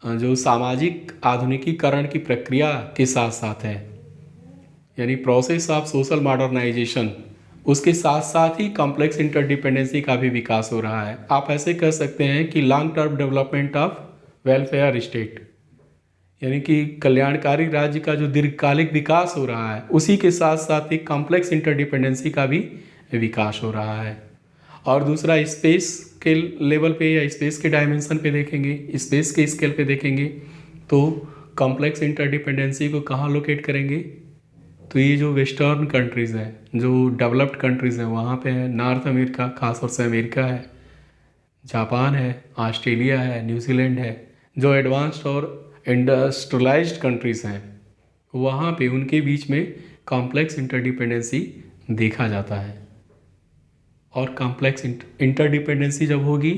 जो सामाजिक आधुनिकीकरण की प्रक्रिया के साथ साथ है, यानी प्रोसेस ऑफ सोशल मॉडर्नाइजेशन, उसके साथ साथ ही कॉम्प्लेक्स इंटरडिपेंडेंसी का भी विकास हो रहा है। आप ऐसे कह सकते हैं कि long term development of welfare state, यानी कि कल्याणकारी राज्य का जो दीर्घकालिक विकास हो रहा है, उसी के साथ साथ ही कॉम्प्लेक्स इंटरडिपेंडेंसी का भी विकास हो रहा है। और दूसरा स्पेस के लेवल पे या स्पेस के डायमेंशन पे देखेंगे, स्पेस के स्केल पे देखेंगे, तो कॉम्प्लेक्स इंटरडिपेंडेंसी को कहाँ लोकेट करेंगे? तो ये जो वेस्टर्न कंट्रीज़ हैं, जो डेवलप्ड कंट्रीज़ हैं, वहाँ पे है। नॉर्थ अमेरिका, खास तौर से अमेरिका है, जापान है, ऑस्ट्रेलिया है, न्यूजीलैंड है, जो एडवांस्ड और इंडस्ट्रियलाइज्ड कंट्रीज़ हैं, वहाँ पे उनके बीच में कॉम्प्लेक्स इंटरडिपेंडेंसी देखा जाता है। और कॉम्प्लेक्स इंटरडिपेंडेंसी जब होगी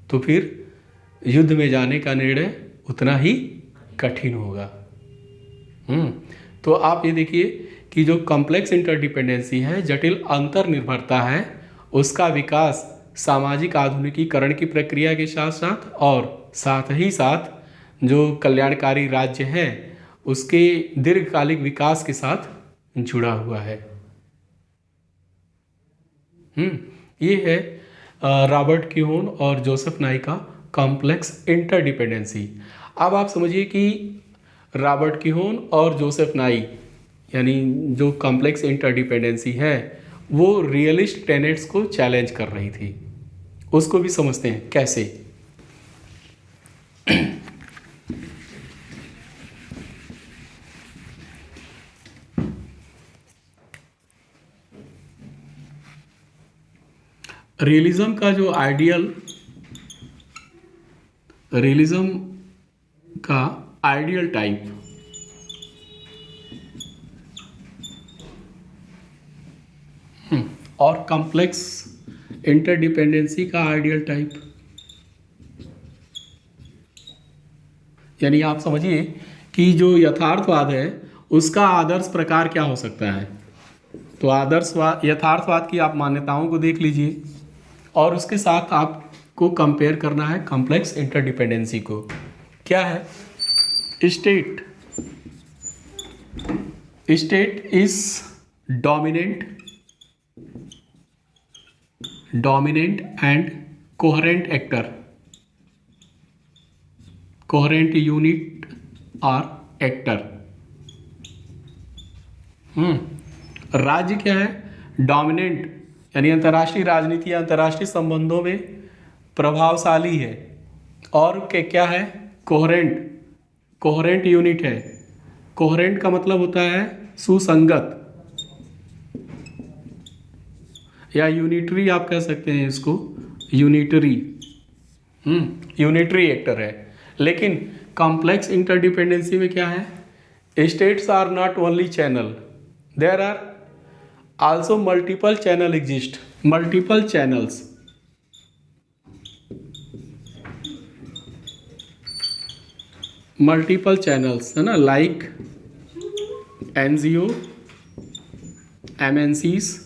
तो फिर युद्ध में जाने का निर्णय उतना ही कठिन होगा। तो आप ये देखिए कि जो कॉम्प्लेक्स इंटरडिपेंडेंसी है, जटिल अंतर्निर्भरता है, उसका विकास सामाजिक आधुनिकीकरण की प्रक्रिया के साथ साथ और साथ ही साथ जो कल्याणकारी राज्य है उसके दीर्घकालिक विकास के साथ जुड़ा हुआ है। ये है रॉबर्ट क्यून और जोसेफ नाई का कॉम्प्लेक्स इंटरडिपेंडेंसी। अब आप समझिए कि रॉबर्ट किहोन और जोसेफ नाई, यानी जो कॉम्प्लेक्स इंटरडिपेंडेंसी है वो रियलिस्ट टेनेट्स को चैलेंज कर रही थी। उसको भी समझते हैं कैसे। रियलिज्म का जो रियलिज्म का आइडियल टाइप और कॉम्प्लेक्स इंटरडिपेंडेंसी का आइडियल टाइप, यानी आप समझिए कि जो यथार्थवाद है उसका आदर्श प्रकार क्या हो सकता है। तो आदर्शवाद यथार्थवाद की आप मान्यताओं को देख लीजिए और उसके साथ आपको कंपेयर करना है कॉम्प्लेक्स इंटरडिपेंडेंसी को। क्या है? State is dominant and coherent actor, coherent unit और एक्टर। राज्य क्या है? डोमिनेंट, यानी अंतर्राष्ट्रीय राजनीति या अंतर्राष्ट्रीय संबंधों में प्रभावशाली है। और क्या है? कोहेरेंट यूनिट है। कोहेरेंट का मतलब होता है सुसंगत, या यूनिटरी आप कह सकते हैं इसको, यूनिटरी एक्टर है। लेकिन कॉम्प्लेक्स इंटरडिपेंडेंसी में क्या है? States are not only channel, there are also multiple channel exist, multiple channels है ना, like NGO, MNCs,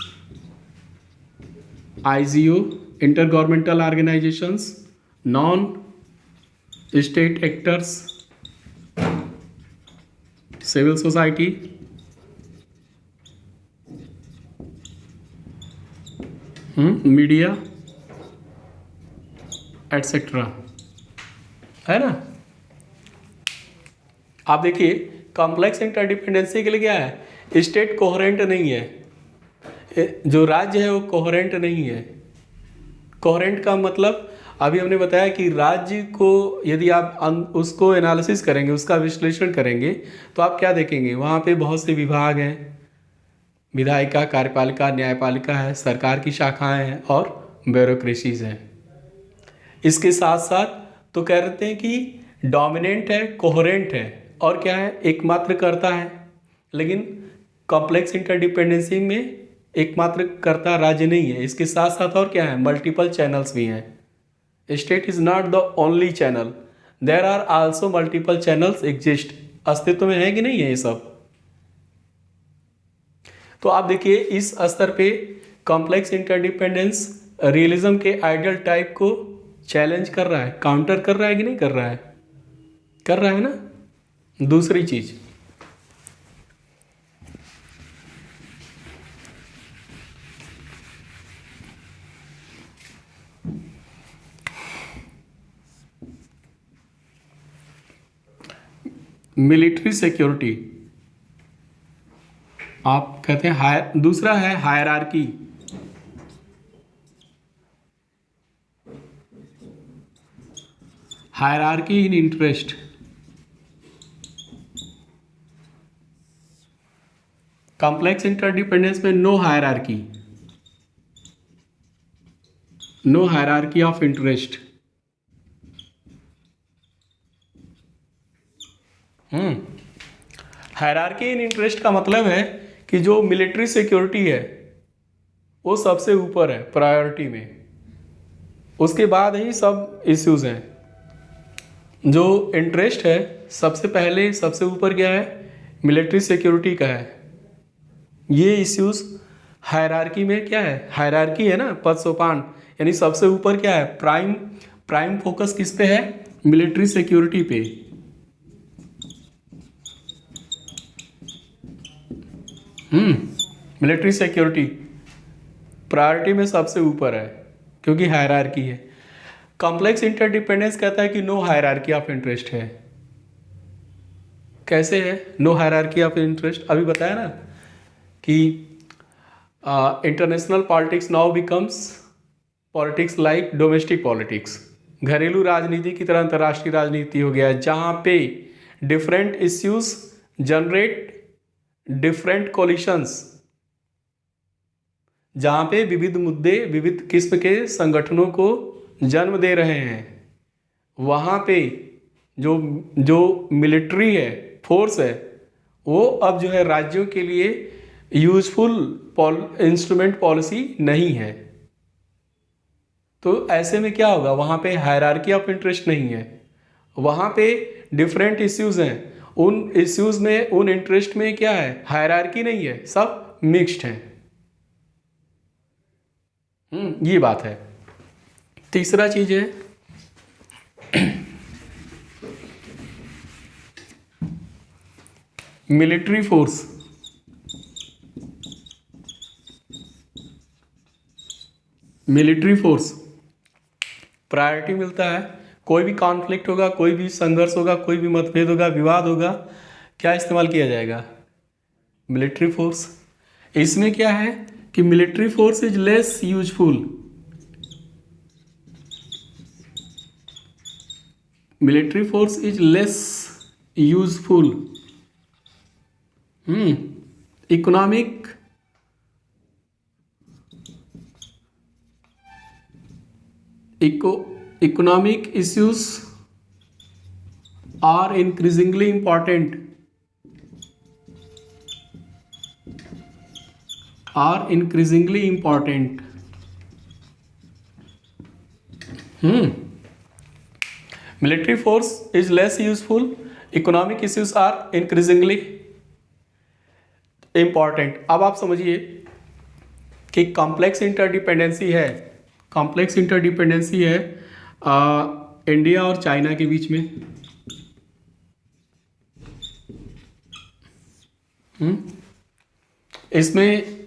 IGO, intergovernmental organisations, non state actors, civil society, media etcetera, है ना। आप देखिए कॉम्प्लेक्स इंटरडिपेंडेंसी के लिए क्या है? स्टेट कोहेरेंट नहीं है, जो राज्य है वो कोहेरेंट नहीं है। कोहेरेंट का मतलब अभी हमने बताया कि राज्य को यदि आप उसको एनालिसिस करेंगे, उसका विश्लेषण करेंगे, तो आप क्या देखेंगे? वहाँ पे बहुत से विभाग हैं, विधायिका, कार्यपालिका, न्यायपालिका है, सरकार की शाखाएं हैं और ब्यूरोक्रेसीज हैं। इसके साथ साथ तो कह रहे हैं कि डोमिनेंट है, कोहेरेंट है और क्या है? एकमात्र कर्ता है। लेकिन कॉम्प्लेक्स इंटरडिपेंडेंसी में एकमात्र कर्ता राज्य नहीं है, इसके साथ साथ और क्या है? मल्टीपल चैनल्स भी हैं। State is not the only channel, there are also multiple channels exist. अस्तित्व में है कि नहीं है ये सब? तो आप देखिए इस स्तर पे कॉम्प्लेक्स इंटरडिपेंडेंस रियलिज्म के आइडियल टाइप को चैलेंज कर रहा है, काउंटर कर रहा है कि नहीं कर रहा है? कर रहा है ना। दूसरी चीज, मिलिट्री सिक्योरिटी, आप कहते हैं दूसरा है hierarchy. Hierarchy in interest, complex interdependence में no hierarchy of interest. Hierarchy in interest का मतलब है कि जो मिलिट्री सिक्योरिटी है वो सबसे ऊपर है प्रायोरिटी में, उसके बाद ही सब इश्यूज हैं। जो इंटरेस्ट है सबसे पहले सबसे ऊपर क्या है? मिलिट्री सिक्योरिटी का है। ये इश्यूज हायरार्की में क्या है? हायरार्की है ना, पद सोपान, यानी सबसे ऊपर क्या है? प्राइम फोकस किस पे है? मिलिट्री सिक्योरिटी पे। मिलिट्री सिक्योरिटी प्रायोरिटी में सबसे ऊपर है क्योंकि हायरार्की है। कॉम्प्लेक्स इंटरडिपेंडेंस कहता है कि नो हायरार्की ऑफ इंटरेस्ट है, कैसे है नो हायरार्की ऑफ इंटरेस्ट? अभी बताया ना कि international politics now becomes politics like domestic politics. घरेलू राजनीति की तरह अंतर्राष्ट्रीय राजनीति हो गया है, जहाँ पे different issues generate different collisions, जहाँ पे विविध मुद्दे विविध किस्म के संगठनों को जन्म दे रहे हैं। वहाँ पे जो जो मिलिट्री है, फोर्स है, वो अब जो है राज्यों के लिए यूजफुल इंस्ट्रूमेंट पॉलिसी नहीं है। तो ऐसे में क्या होगा, वहाँ पे हायरार्की ऑफ इंटरेस्ट नहीं है, वहाँ पे डिफरेंट इश्यूज हैं, उन इश्यूज में उन इंटरेस्ट में क्या है, हायरार्की नहीं है, सब मिक्स्ड हैं। ये बात है। तीसरा चीज है military force. Military force priority मिलता है, कोई भी कॉन्फ्लिक्ट होगा, कोई भी संघर्ष होगा, कोई भी मतभेद होगा, विवाद होगा, क्या इस्तेमाल किया जाएगा, मिलिट्री फोर्स। इसमें क्या है कि military force is less useful, military force is less useful economic economic issues are increasingly important, military force is less useful, economic issues are increasingly important। अब आप समझिए कि कॉम्प्लेक्स इंटरडिपेंडेंसी है, कॉम्प्लेक्स इंटरडिपेंडेंसी है इंडिया और China के बीच में।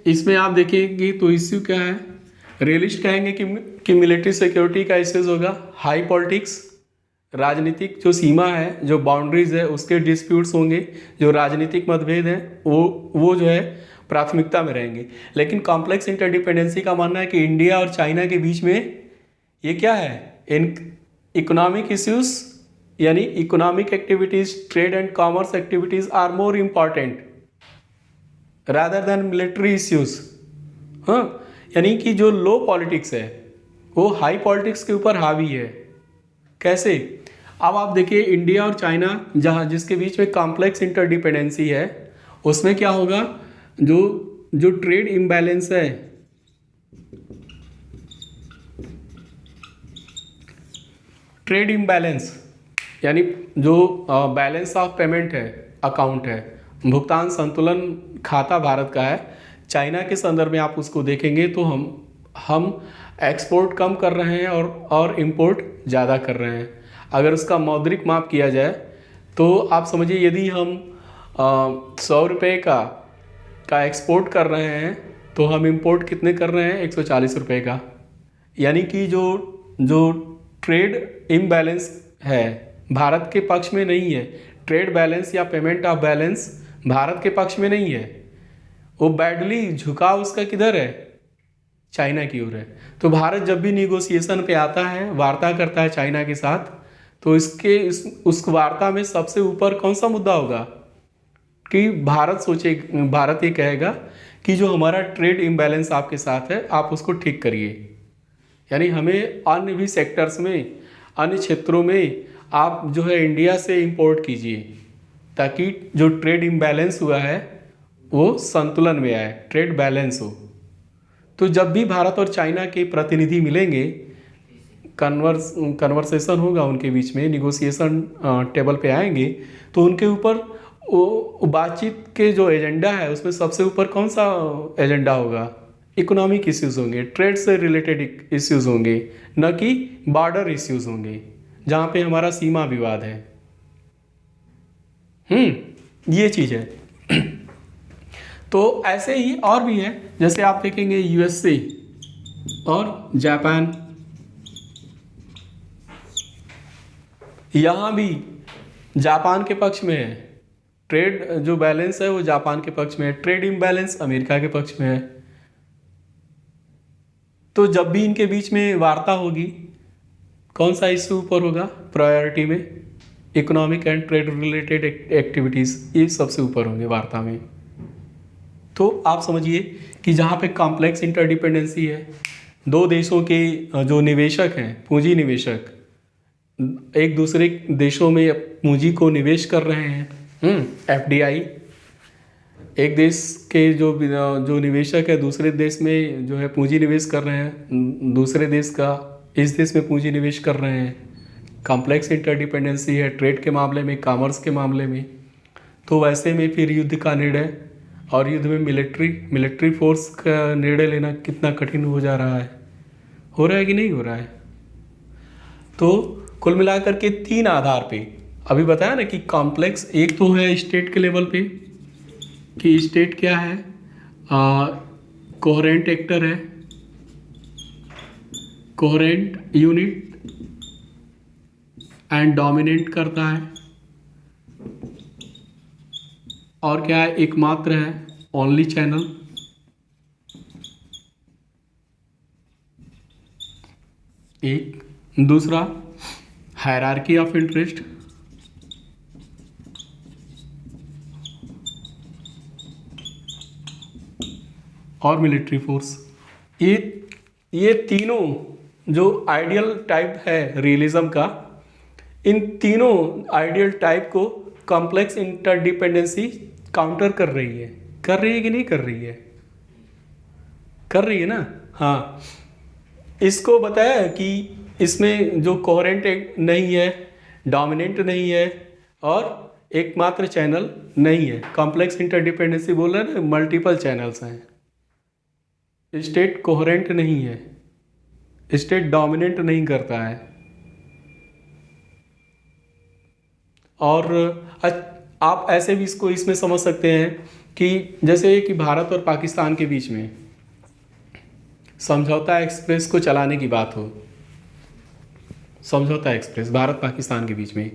इसमें आप देखेंगे तो इश्यू क्या है, रियलिस्ट कहेंगे कि मिलिट्री सिक्योरिटी का इश्यूज होगा, हाई पॉलिटिक्स, राजनीतिक जो सीमा है, जो बाउंड्रीज है, उसके डिस्प्यूट्स होंगे, जो राजनीतिक मतभेद हैं वो जो है प्राथमिकता में रहेंगे। लेकिन कॉम्प्लेक्स इंटरडिपेंडेंसी का मानना है कि इंडिया और चाइना के बीच में ये क्या है, इन इकोनॉमिक इश्यूज यानी economic activities, trade and commerce activities are more important rather than military issues. हाँ, यानी कि जो लो पॉलिटिक्स है वो हाई पॉलिटिक्स के ऊपर हावी है। कैसे? अब आप देखिए इंडिया और चाइना जिसके बीच में कॉम्प्लेक्स इंटरडिपेंडेंसी है, उसमें क्या होगा, जो ट्रेड इम्बैलेंस है, ट्रेड इम्बैलेंस यानी जो बैलेंस ऑफ पेमेंट है, अकाउंट है, भुगतान संतुलन खाता भारत का है, चाइना के संदर्भ में आप उसको देखेंगे तो हम एक्सपोर्ट कम कर रहे हैं और इंपोर्ट ज़्यादा कर रहे हैं। अगर उसका मौद्रिक माप किया जाए तो आप समझिए यदि हम 100 रुपये का एक्सपोर्ट कर रहे हैं तो हम इंपोर्ट कितने कर रहे हैं, 140 रुपये का। यानी कि जो ट्रेड इम्बैलेंस है भारत के पक्ष में नहीं है, ट्रेड बैलेंस या पेमेंट ऑफ बैलेंस भारत के पक्ष में नहीं है, वो बैडली झुकाव उसका किधर है, चाइना की ओर है। तो भारत जब भी निगोशिएशन पे आता है, वार्ता करता है चाइना के साथ, तो उस वार्ता में सबसे ऊपर कौन सा मुद्दा होगा कि भारत ये कहेगा कि जो हमारा ट्रेड इम्बैलेंस आपके साथ है आप उसको ठीक करिए। यानी हमें अन्य भी सेक्टर्स में, अन्य क्षेत्रों में आप जो है इंडिया से इंपोर्ट कीजिए ताकि जो ट्रेड इम्बैलेंस हुआ है वो संतुलन में आए, ट्रेड बैलेंस हो। तो जब भी भारत और चाइना के प्रतिनिधि मिलेंगे, कन्वर्सेशन होगा उनके बीच में, निगोशिएशन टेबल पे आएंगे, तो उनके ऊपर वो बातचीत के जो एजेंडा है उसमें सबसे ऊपर कौन सा एजेंडा होगा, इकोनॉमिक इश्यूज होंगे, ट्रेड से रिलेटेड इश्यूज होंगे, न कि बॉर्डर इश्यूज होंगे जहाँ पे हमारा सीमा विवाद है। ये चीज़ है। तो ऐसे ही और भी है, जैसे आप देखेंगे यूएसए और जापान, यहाँ भी जापान के पक्ष में है ट्रेड जो बैलेंस है वो जापान के पक्ष में है, ट्रेड इम्बैलेंस अमेरिका के पक्ष में है। तो जब भी इनके बीच में वार्ता होगी, कौन सा इश्यू ऊपर होगा प्रायोरिटी में? Economic and trade related activities, ये सबसे ऊपर होंगे वार्ता में। तो आप समझिए कि जहाँ पे कॉम्प्लेक्स इंटरडिपेंडेंसी है, दो देशों के जो निवेशक हैं, पूंजी निवेशक, एक दूसरे देशों में पूंजी को निवेश कर रहे हैं, एफडीआई। एक देश के जो निवेशक है दूसरे देश में जो है पूंजी निवेश कर रहे हैं, दूसरे देश का इस देश में पूंजी निवेश कर रहे हैं। कॉम्प्लेक्स इंटरडिपेंडेंसी है ट्रेड के मामले में, कॉमर्स के मामले में। तो वैसे में फिर युद्ध का निर्णय, और युद्ध में मिलिट्री फोर्स का निर्णय लेना कितना कठिन हो जा रहा है, हो रहा है कि नहीं हो रहा है? तो कुल मिलाकर के 3 आधार पे अभी बताया ना कि कॉम्प्लेक्स, एक तो है स्टेट के लेवल पे कि स्टेट क्या है, कोहेरेंट एक्टर है, कोहेरेंट यूनिट एंड डोमिनेट करता है, और क्या है, एकमात्र है, ओनली चैनल। एक दूसरा हायरार्की ऑफ इंटरेस्ट, और मिलिट्री फोर्स। ये तीनों जो आइडियल टाइप है रियलिज्म का, इन तीनों आइडियल टाइप को कॉम्प्लेक्स इंटरडिपेंडेंसी काउंटर कर रही है कि नहीं कर रही है? कर रही है ना। हाँ, इसको बताया कि इसमें जो कोहेरेंट नहीं है, डोमिनेंट नहीं है, और एकमात्र चैनल नहीं है। कॉम्प्लेक्स इंटरडिपेंडेंसी बोल रहे हैं ना, मल्टीपल चैनल्स हैं। स्टेट कोहेरेंट नहीं है, स्टेट डोमिनेंट नहीं करता है। और आप ऐसे भी इसको इसमें समझ सकते हैं कि जैसे कि भारत और पाकिस्तान के बीच में समझौता एक्सप्रेस को चलाने की बात हो, समझौता एक्सप्रेस भारत पाकिस्तान के बीच में,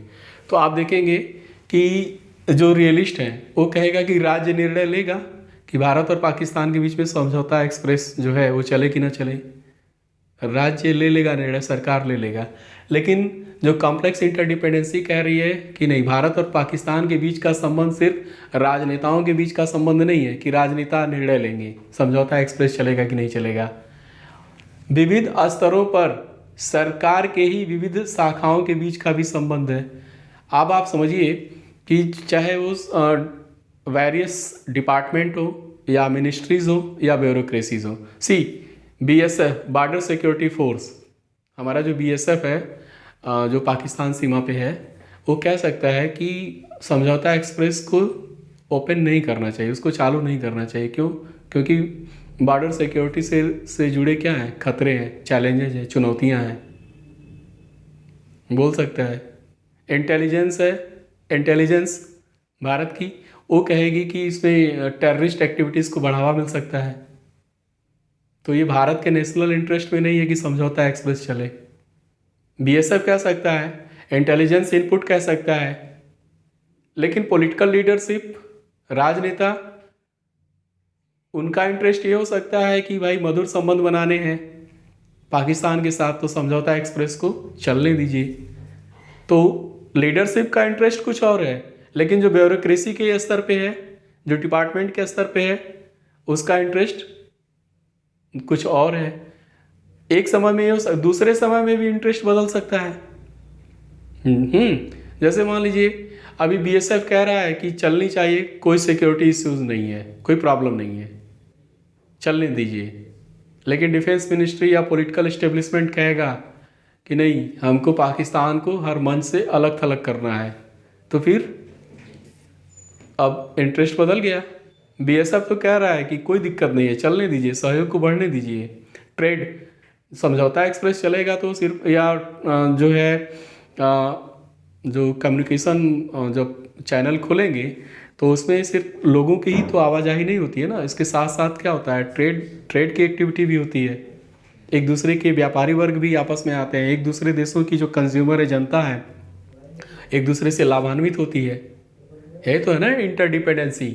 तो आप देखेंगे कि जो रियलिस्ट हैं वो कहेगा कि राज्य निर्णय लेगा कि भारत और पाकिस्तान के बीच में समझौता एक्सप्रेस जो है वो चले कि ना चले। राज्य ले लेगा निर्णय, सरकार ले लेगा। लेकिन जो कॉम्प्लेक्स इंटरडिपेंडेंसी कह रही है कि नहीं, भारत और पाकिस्तान के बीच का संबंध सिर्फ राजनेताओं के बीच का संबंध नहीं है कि राजनेता निर्णय लेंगे समझौता एक्सप्रेस चलेगा कि नहीं चलेगा। विविध स्तरों पर सरकार के ही विविध शाखाओं के बीच का भी संबंध है। अब आप समझिए कि चाहे वो वेरियस डिपार्टमेंट हो या मिनिस्ट्रीज हो या ब्यूरोक्रेसीज हो। बीएसएफ, बॉर्डर सिक्योरिटी फोर्स, हमारा जो बीएसएफ है जो पाकिस्तान सीमा पे है, वो कह सकता है कि समझौता एक्सप्रेस को ओपन नहीं करना चाहिए, उसको चालू नहीं करना चाहिए। क्यों? क्योंकि बॉर्डर सिक्योरिटी से जुड़े क्या हैं, खतरे हैं, चैलेंजेस हैं, चुनौतियां हैं। बोल सकता है इंटेलिजेंस है, इंटेलिजेंस भारत की वो कहेगी कि इसमें टेररिस्ट एक्टिविटीज़ को बढ़ावा मिल सकता है। तो ये भारत के नेशनल इंटरेस्ट में नहीं है कि समझौता एक्सप्रेस चले। बीएसएफ कह सकता है, इंटेलिजेंस इनपुट कह सकता है, लेकिन पॉलिटिकल लीडरशिप, राजनेता, उनका इंटरेस्ट ये हो सकता है कि भाई मधुर संबंध बनाने हैं पाकिस्तान के साथ, तो समझौता एक्सप्रेस को चलने दीजिए। तो लीडरशिप का इंटरेस्ट कुछ और है, लेकिन जो ब्यूरोक्रेसी के स्तर पे है, जो डिपार्टमेंट के स्तर पे है, उसका इंटरेस्ट कुछ और है। एक समय में दूसरे समय में भी इंटरेस्ट बदल सकता है। जैसे मान लीजिए अभी बीएसएफ कह रहा है कि चलनी चाहिए, कोई सिक्योरिटी इश्यूज नहीं है, कोई प्रॉब्लम नहीं है, चलने दीजिए। लेकिन डिफेंस मिनिस्ट्री या पॉलिटिकल इस्टेब्लिशमेंट कहेगा कि नहीं, हमको पाकिस्तान को हर मंच से अलग थलग करना है। तो फिर अब इंटरेस्ट बदल गया। बीएसएफ तो कह रहा है कि कोई दिक्कत नहीं है, चलने दीजिए, सहयोग को बढ़ने दीजिए। ट्रेड समझौता एक्सप्रेस चलेगा तो सिर्फ, या जो है जो कम्युनिकेशन जब चैनल खोलेंगे तो उसमें सिर्फ लोगों की ही तो आवाजाही नहीं होती है ना, इसके साथ साथ क्या होता है, ट्रेड की एक्टिविटी भी होती है। एक दूसरे के व्यापारी वर्ग भी आपस में आते हैं, एक दूसरे देशों की जो कंज्यूमर है, जनता है, एक दूसरे से लाभान्वित होती है। यही तो है ना इंटरडिपेंडेंसी,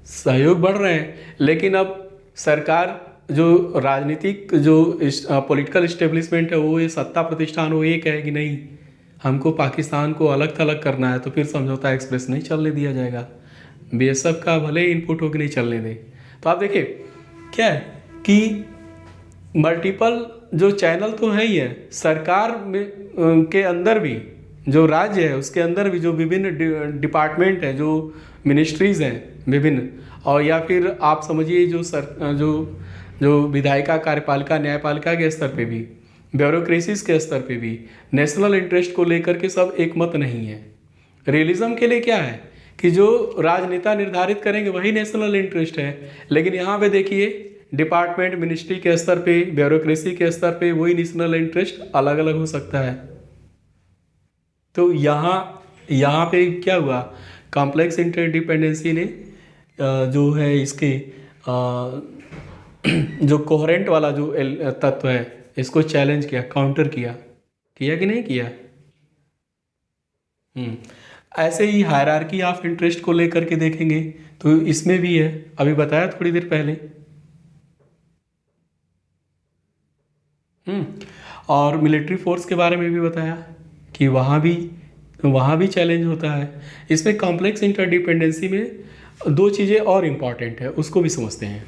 सहयोग बढ़ रहे हैं। लेकिन अब सरकार जो राजनीतिक जो पॉलिटिकल इस्टेब्लिशमेंट है, वो ये सत्ता प्रतिष्ठान, वो ये कहे कि नहीं हमको पाकिस्तान को अलग थलग करना है, तो फिर समझौता एक्सप्रेस नहीं चलने दिया जाएगा। बीएसएफ का भले इनपुट हो कि नहीं चलने दें। तो आप देखिए क्या है कि मल्टीपल जो चैनल तो है ही है, सरकार में के अंदर भी जो राज्य है उसके अंदर भी जो विभिन्न डिपार्टमेंट हैं, जो मिनिस्ट्रीज हैं विभिन्न, और या फिर आप समझिए जो विधायिका, कार्यपालिका, न्यायपालिका के स्तर पे भी, ब्यूरोक्रेसीज के स्तर पे भी नेशनल इंटरेस्ट को लेकर के सब एक मत नहीं है। रियलिज्म के लिए क्या है कि जो राजनेता निर्धारित करेंगे वही नेशनल इंटरेस्ट है, लेकिन यहाँ पे देखिए डिपार्टमेंट, मिनिस्ट्री के स्तर पे, ब्यूरोक्रेसी के स्तर पे वही नेशनल इंटरेस्ट अलग अलग हो सकता है। तो यहाँ पे क्या हुआ, कॉम्प्लेक्स इंटरडिपेंडेंसी ने जो है इसके जो कोहेरेंट वाला जो तत्व है इसको चैलेंज किया, काउंटर किया कि नहीं किया। ऐसे ही हायरार्की ऑफ इंटरेस्ट को लेकर के देखेंगे तो इसमें भी है, अभी बताया थोड़ी देर पहले। और मिलिट्री फोर्स के बारे में भी बताया कि वहाँ भी चैलेंज होता है। इसमें कॉम्प्लेक्स इंटरडिपेंडेंसी में दो चीज़ें और इम्पॉर्टेंट है, उसको भी समझते हैं।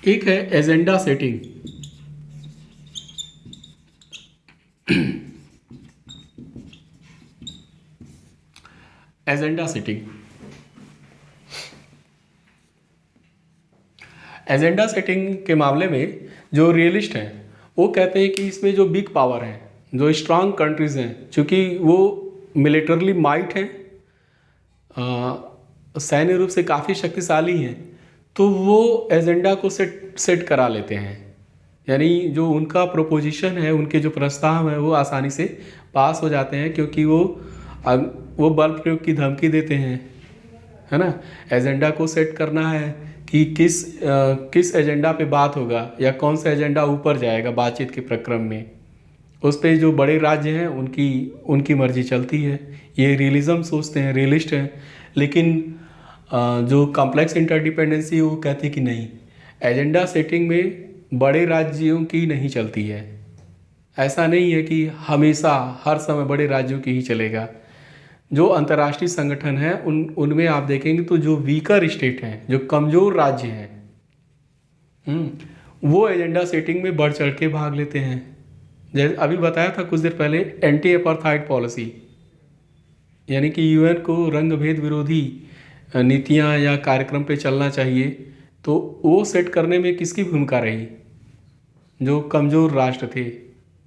एक है agenda setting. Agenda setting, agenda setting के मामले में जो रियलिस्ट हैं वो कहते हैं कि इसमें जो बिग पावर हैं, जो स्ट्रांग कंट्रीज़ हैं, चूँकि वो मिलिटरली माइट हैं, सैन्य रूप से काफ़ी शक्तिशाली हैं, तो वो एजेंडा को सेट करा लेते हैं। यानी जो उनका प्रोपोजिशन है, उनके जो प्रस्ताव है, वो आसानी से पास हो जाते हैं, क्योंकि वो बल प्रयोग की धमकी देते हैं, है ना। एजेंडा को सेट करना है कि किस एजेंडा पे बात होगा या कौन सा एजेंडा ऊपर जाएगा बातचीत के प्रक्रम में, उस पे जो बड़े राज्य हैं उनकी मर्जी चलती है। ये रियलिज्म सोचते हैं, रियलिस्ट हैं। लेकिन जो कॉम्प्लेक्स इंटरडिपेंडेंसी वो कहती है कि नहीं, एजेंडा सेटिंग में बड़े राज्यों की नहीं चलती है। ऐसा नहीं है कि हमेशा हर समय बड़े राज्यों की ही चलेगा। जो अंतर्राष्ट्रीय संगठन है उनमें आप देखेंगे तो जो वीकर स्टेट हैं, जो कमज़ोर राज्य हैं, वो एजेंडा सेटिंग में बढ़ चढ़ के भाग लेते हैं। जैसे अभी बताया था कुछ देर पहले, एंटी अपार्थाइड पॉलिसी, यानी कि यूएन को रंग भेद विरोधी नीतियां या कार्यक्रम पे चलना चाहिए, तो वो सेट करने में किसकी भूमिका रही? जो कमज़ोर राष्ट्र थे,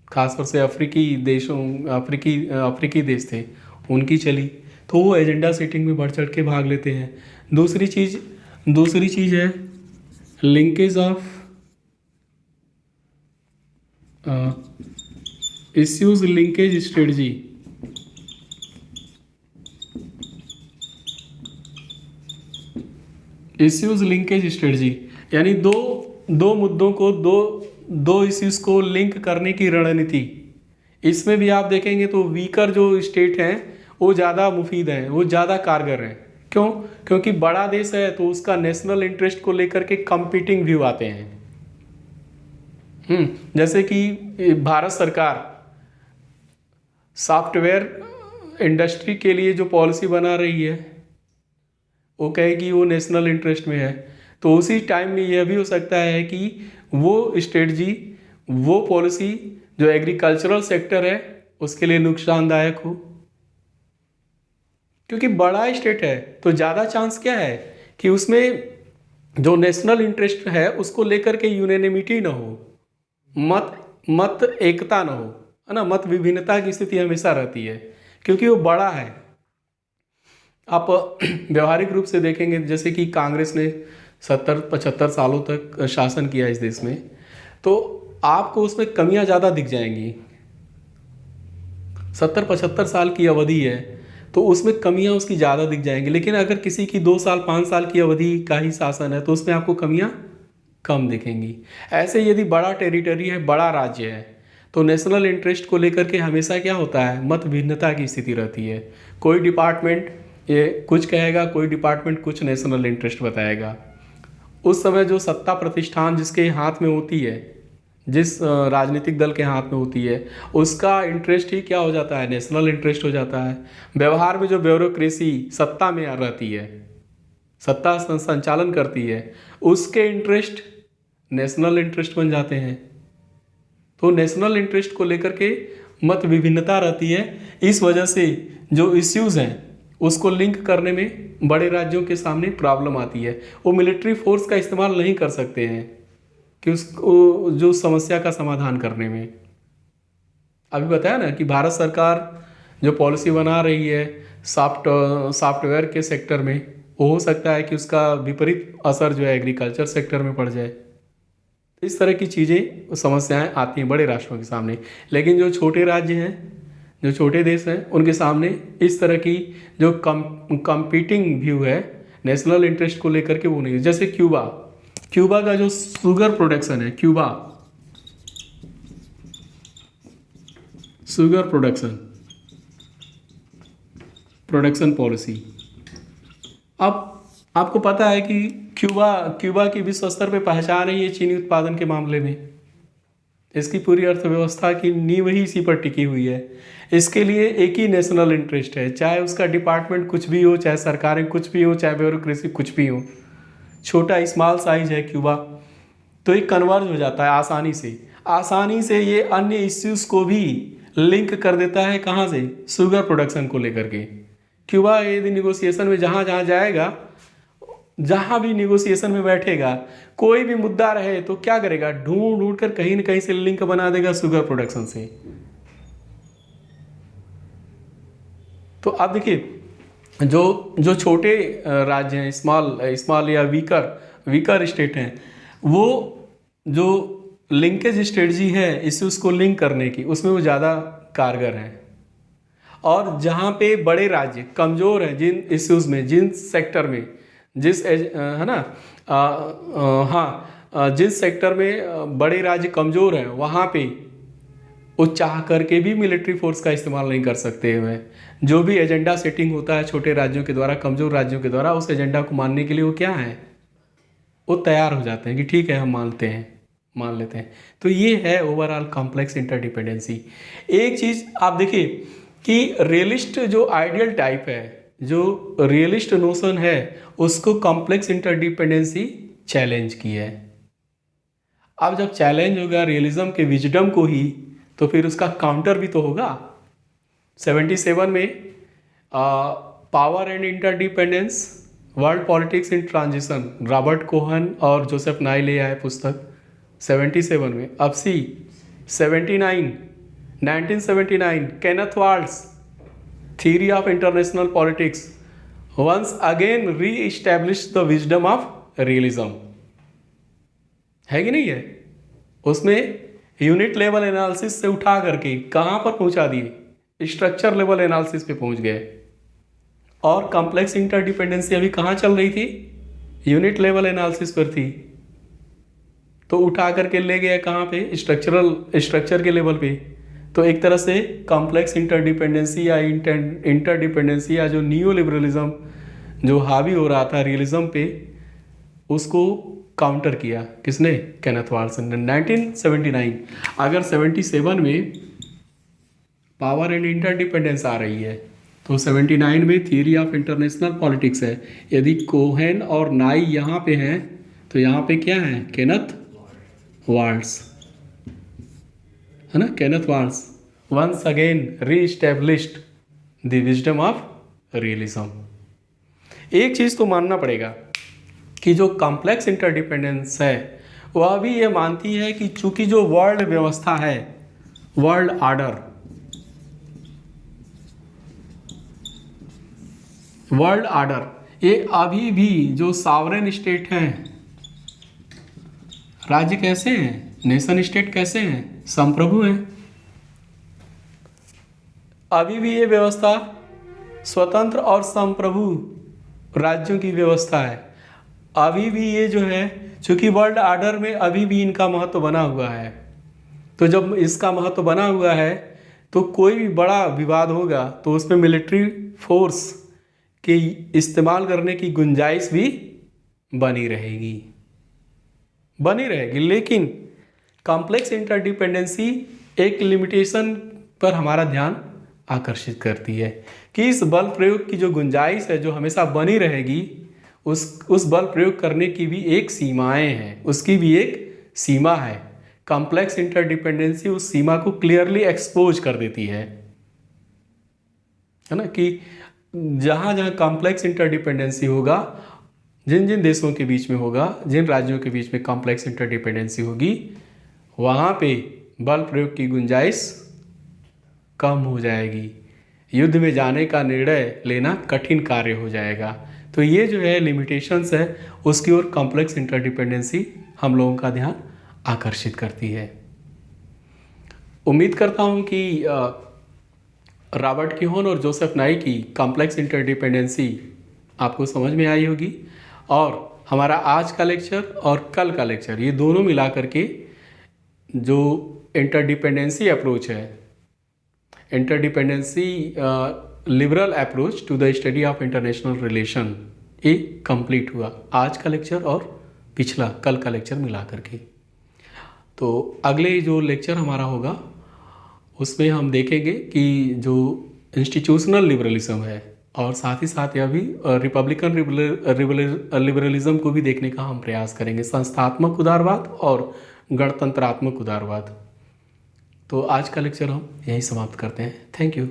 खासतौर से अफ्रीकी देश थे, उनकी चली। तो वो एजेंडा सेटिंग में बढ़ चढ़ के भाग लेते हैं। दूसरी चीज़ है linkage of issues linkage strategy. Issues linkage strategy यानी दो मुद्दों को, दो इश्यूज को लिंक करने की रणनीति। इसमें भी आप देखेंगे तो वीकर जो स्टेट हैं वो ज़्यादा मुफीद हैं, वो ज़्यादा कारगर हैं। क्यों? क्योंकि बड़ा देश है तो उसका नेशनल इंटरेस्ट को लेकर के कंपीटिंग व्यू आते हैं। जैसे कि भारत सरकार सॉफ्टवेयर इंडस्ट्री के लिए जो पॉलिसी बना रही है, वो कहेगी वो नेशनल इंटरेस्ट में है, तो उसी टाइम में यह भी हो सकता है कि वो स्ट्रेटजी, वो पॉलिसी जो एग्रीकल्चरल सेक्टर है उसके लिए नुकसानदायक हो। क्योंकि बड़ा स्टेट है तो ज़्यादा चांस क्या है कि उसमें जो नेशनल इंटरेस्ट है उसको लेकर के यूनैनिमिटी ना हो, मत एकता ना हो, है ना। मत विभिन्नता की स्थिति हमेशा रहती है क्योंकि वो बड़ा है। आप व्यवहारिक रूप से देखेंगे जैसे कि कांग्रेस ने 70-75 सालों तक शासन किया इस देश में, तो आपको उसमें कमियां ज़्यादा दिख जाएंगी। 70-75 साल की अवधि है तो उसमें कमियां उसकी ज़्यादा दिख जाएंगी। लेकिन अगर किसी की 2 साल 5 साल की अवधि का ही शासन है तो उसमें आपको कमियां कम दिखेंगी। ऐसे यदि बड़ा टेरिटरी है, बड़ा राज्य है, तो नेशनल इंटरेस्ट को लेकर के हमेशा क्या होता है, मत भिन्नता की स्थिति रहती है। कोई डिपार्टमेंट ये कुछ कहेगा, कोई डिपार्टमेंट कुछ नेशनल इंटरेस्ट बताएगा। उस समय जो सत्ता प्रतिष्ठान जिसके हाथ में होती है, जिस राजनीतिक दल के हाथ में होती है, उसका इंटरेस्ट ही क्या हो जाता है, नेशनल इंटरेस्ट हो जाता है। व्यवहार में जो ब्यूरोक्रेसी सत्ता में रहती है, सत्ता संचालन करती है, उसके इंटरेस्ट नेशनल इंटरेस्ट बन जाते हैं। तो नेशनल इंटरेस्ट को लेकर के मत विभिन्नता रहती है। इस वजह से जो इश्यूज हैं उसको लिंक करने में बड़े राज्यों के सामने प्रॉब्लम आती है। वो मिलिट्री फोर्स का इस्तेमाल नहीं कर सकते हैं कि उसको जो समस्या का समाधान करने में। अभी बताया ना कि भारत सरकार जो पॉलिसी बना रही है सॉफ्टवेयर के सेक्टर में, वो हो सकता है कि उसका विपरीत असर जो है एग्रीकल्चर सेक्टर में पड़ जाए। इस तरह की चीज़ें समस्याएं आती हैं बड़े राष्ट्रों के सामने। लेकिन जो छोटे राज्य हैं, जो छोटे देश हैं, उनके सामने इस तरह की जो कंपीटिंग व्यू है नेशनल इंटरेस्ट को लेकर के वो नहीं है। जैसे क्यूबा का जो शुगर प्रोडक्शन है, शुगर प्रोडक्शन पॉलिसी। अब आपको पता है कि क्यूबा की विश्व स्तर पे पहचान है ये चीनी उत्पादन के मामले में। इसकी पूरी अर्थव्यवस्था की नींव ही इसी पर टिकी हुई है। इसके लिए एक ही नेशनल इंटरेस्ट है, चाहे उसका डिपार्टमेंट कुछ भी हो, चाहे सरकारें कुछ भी हो, चाहे ब्यूरोक्रेसी कुछ भी हो। छोटा स्मॉल साइज है क्यूबा, तो ये कन्वर्ज हो जाता है आसानी से ये अन्य इश्यूज को भी लिंक कर देता है। कहाँ से, शुगर प्रोडक्शन को लेकर के। क्यूबा यदि निगोसिएशन में जहाँ जाएगा, जहाँ भी निगोसिएशन में बैठेगा, कोई भी मुद्दा रहे तो क्या करेगा, ढूंढ कर कहीं न कहीं से लिंक बना देगा शुगर प्रोडक्शन से। तो आप देखिए जो छोटे राज्य हैं, स्मॉल या वीकर स्टेट हैं, वो जो लिंकेज स्ट्रेटजी है इश्यूज को लिंक करने की, उसमें वो ज़्यादा कारगर हैं। और जहाँ पे बड़े राज्य कमज़ोर हैं, जिन इश्यूज में, जिन सेक्टर में, है ना, जिस सेक्टर में बड़े राज्य कमज़ोर हैं, वहाँ पे वो चाह करके भी मिलिट्री फोर्स का इस्तेमाल नहीं कर सकते हैं। जो भी एजेंडा सेटिंग होता है छोटे राज्यों के द्वारा, कमज़ोर राज्यों के द्वारा, उस एजेंडा को मानने के लिए वो क्या है, वो तैयार हो जाते हैं कि ठीक है हम मान लेते हैं। तो ये है ओवरऑल कॉम्प्लेक्स इंटरडिपेंडेंसी। एक चीज़ आप देखिए कि रियलिस्ट जो आइडियल टाइप है, जो रियलिस्ट नोशन है, उसको कॉम्प्लेक्स इंटरडिपेंडेंसी चैलेंज की है। अब जब चैलेंज होगा रियलिज्म के विजडम को ही, तो फिर उसका काउंटर भी तो होगा। 77 में power and interdependence, world politics in transition, Robert Keohane और जोसेफ नाई ले आए पुस्तक 77 में। अब 1979 Kenneth Waltz theory of international politics once again re establish the wisdom of realism, है कि नहीं है। उसमें यूनिट लेवल एनालिसिस से उठा करके कहाँ पर पहुँचा दिए, स्ट्रक्चर लेवल एनालिसिस पे पहुँच गए। और कॉम्प्लेक्स इंटरडिपेंडेंसी अभी कहाँ चल रही थी, यूनिट लेवल एनालिसिस पर थी, तो उठा करके ले गया कहाँ पे, स्ट्रक्चर के लेवल पे। तो एक तरह से कॉम्प्लेक्स इंटरडिपेंडेंसी या इंटरडिपेंडेंसी या जो नियो लिबरलिज्म जो हावी हो रहा था रियलिज्म पे, उसको काउंटर किया किसने, केनेथ वाल्ट्ज ने 1979। अगर 77 में पावर एंड इंटरडिपेंडेंस आ रही है तो 79 में थियरी ऑफ इंटरनेशनल पॉलिटिक्स है। यदि कोहेन और नाई यहाँ पे हैं तो यहाँ पे क्या है, केनेथ वाल्ट्ज, है ना, केनेथ वाल्ट्ज वंस अगेन री established the wisdom of realism. एक चीज़ तो मानना पड़ेगा कि जो कॉम्प्लेक्स इंटरडिपेंडेंस है वह भी ये मानती है कि चूंकि जो वर्ल्ड व्यवस्था है, वर्ल्ड आर्डर, ये अभी भी जो सॉवरेन स्टेट हैं, राज्य कैसे हैं, नेशन स्टेट कैसे हैं, संप्रभु हैं। अभी भी ये व्यवस्था स्वतंत्र और संप्रभु राज्यों की व्यवस्था है। अभी भी ये जो है, चूंकि वर्ल्ड ऑर्डर में अभी भी इनका महत्व बना हुआ है, तो जब इसका महत्व बना हुआ है तो कोई भी बड़ा विवाद होगा तो उसमें मिलिट्री फोर्स के इस्तेमाल करने की गुंजाइश भी बनी रहेगी। लेकिन कॉम्प्लेक्स इंटरडिपेंडेंसी एक लिमिटेशन पर हमारा ध्यान आकर्षित करती है कि इस बल प्रयोग की जो गुंजाइश है जो हमेशा बनी रहेगी, उस बल प्रयोग करने की भी एक सीमाएं हैं, उसकी भी एक सीमा है। कॉम्प्लेक्स इंटरडिपेंडेंसी उस सीमा को क्लियरली एक्सपोज कर देती है ना, कि जहाँ जहाँ कॉम्प्लेक्स इंटरडिपेंडेंसी होगा, जिन जिन देशों के बीच में होगा, जिन राज्यों के बीच में कॉम्प्लेक्स इंटरडिपेंडेंसी होगी, वहाँ पे बल प्रयोग की गुंजाइश कम हो जाएगी, युद्ध में जाने का निर्णय लेना कठिन कार्य हो जाएगा। तो ये जो है लिमिटेशंस है, उसकी ओर कॉम्प्लेक्स इंटरडिपेंडेंसी हम लोगों का ध्यान आकर्षित करती है। उम्मीद करता हूँ कि रॉबर्ट कीहोन और जोसेफ नाई की कॉम्प्लेक्स इंटरडिपेंडेंसी आपको समझ में आई होगी, और हमारा आज का लेक्चर और कल का लेक्चर, ये दोनों मिला करके जो इंटरडिपेंडेंसी अप्रोच है, interdependency liberal approach to the study of international relation, ये कंप्लीट हुआ आज का लेक्चर और पिछला कल का लेक्चर मिला करके। तो अगले जो लेक्चर हमारा होगा उसमें हम देखेंगे कि जो इंस्टीट्यूशनल लिबरलिज्म है, और साथ ही साथ यह भी रिपब्लिकन लिबरलिज्म को भी देखने का हम प्रयास करेंगे, संस्थात्मक उदारवाद और गणतंत्रात्मक उदारवाद। तो आज का लेक्चर हम यहीं समाप्त करते हैं। Thank you.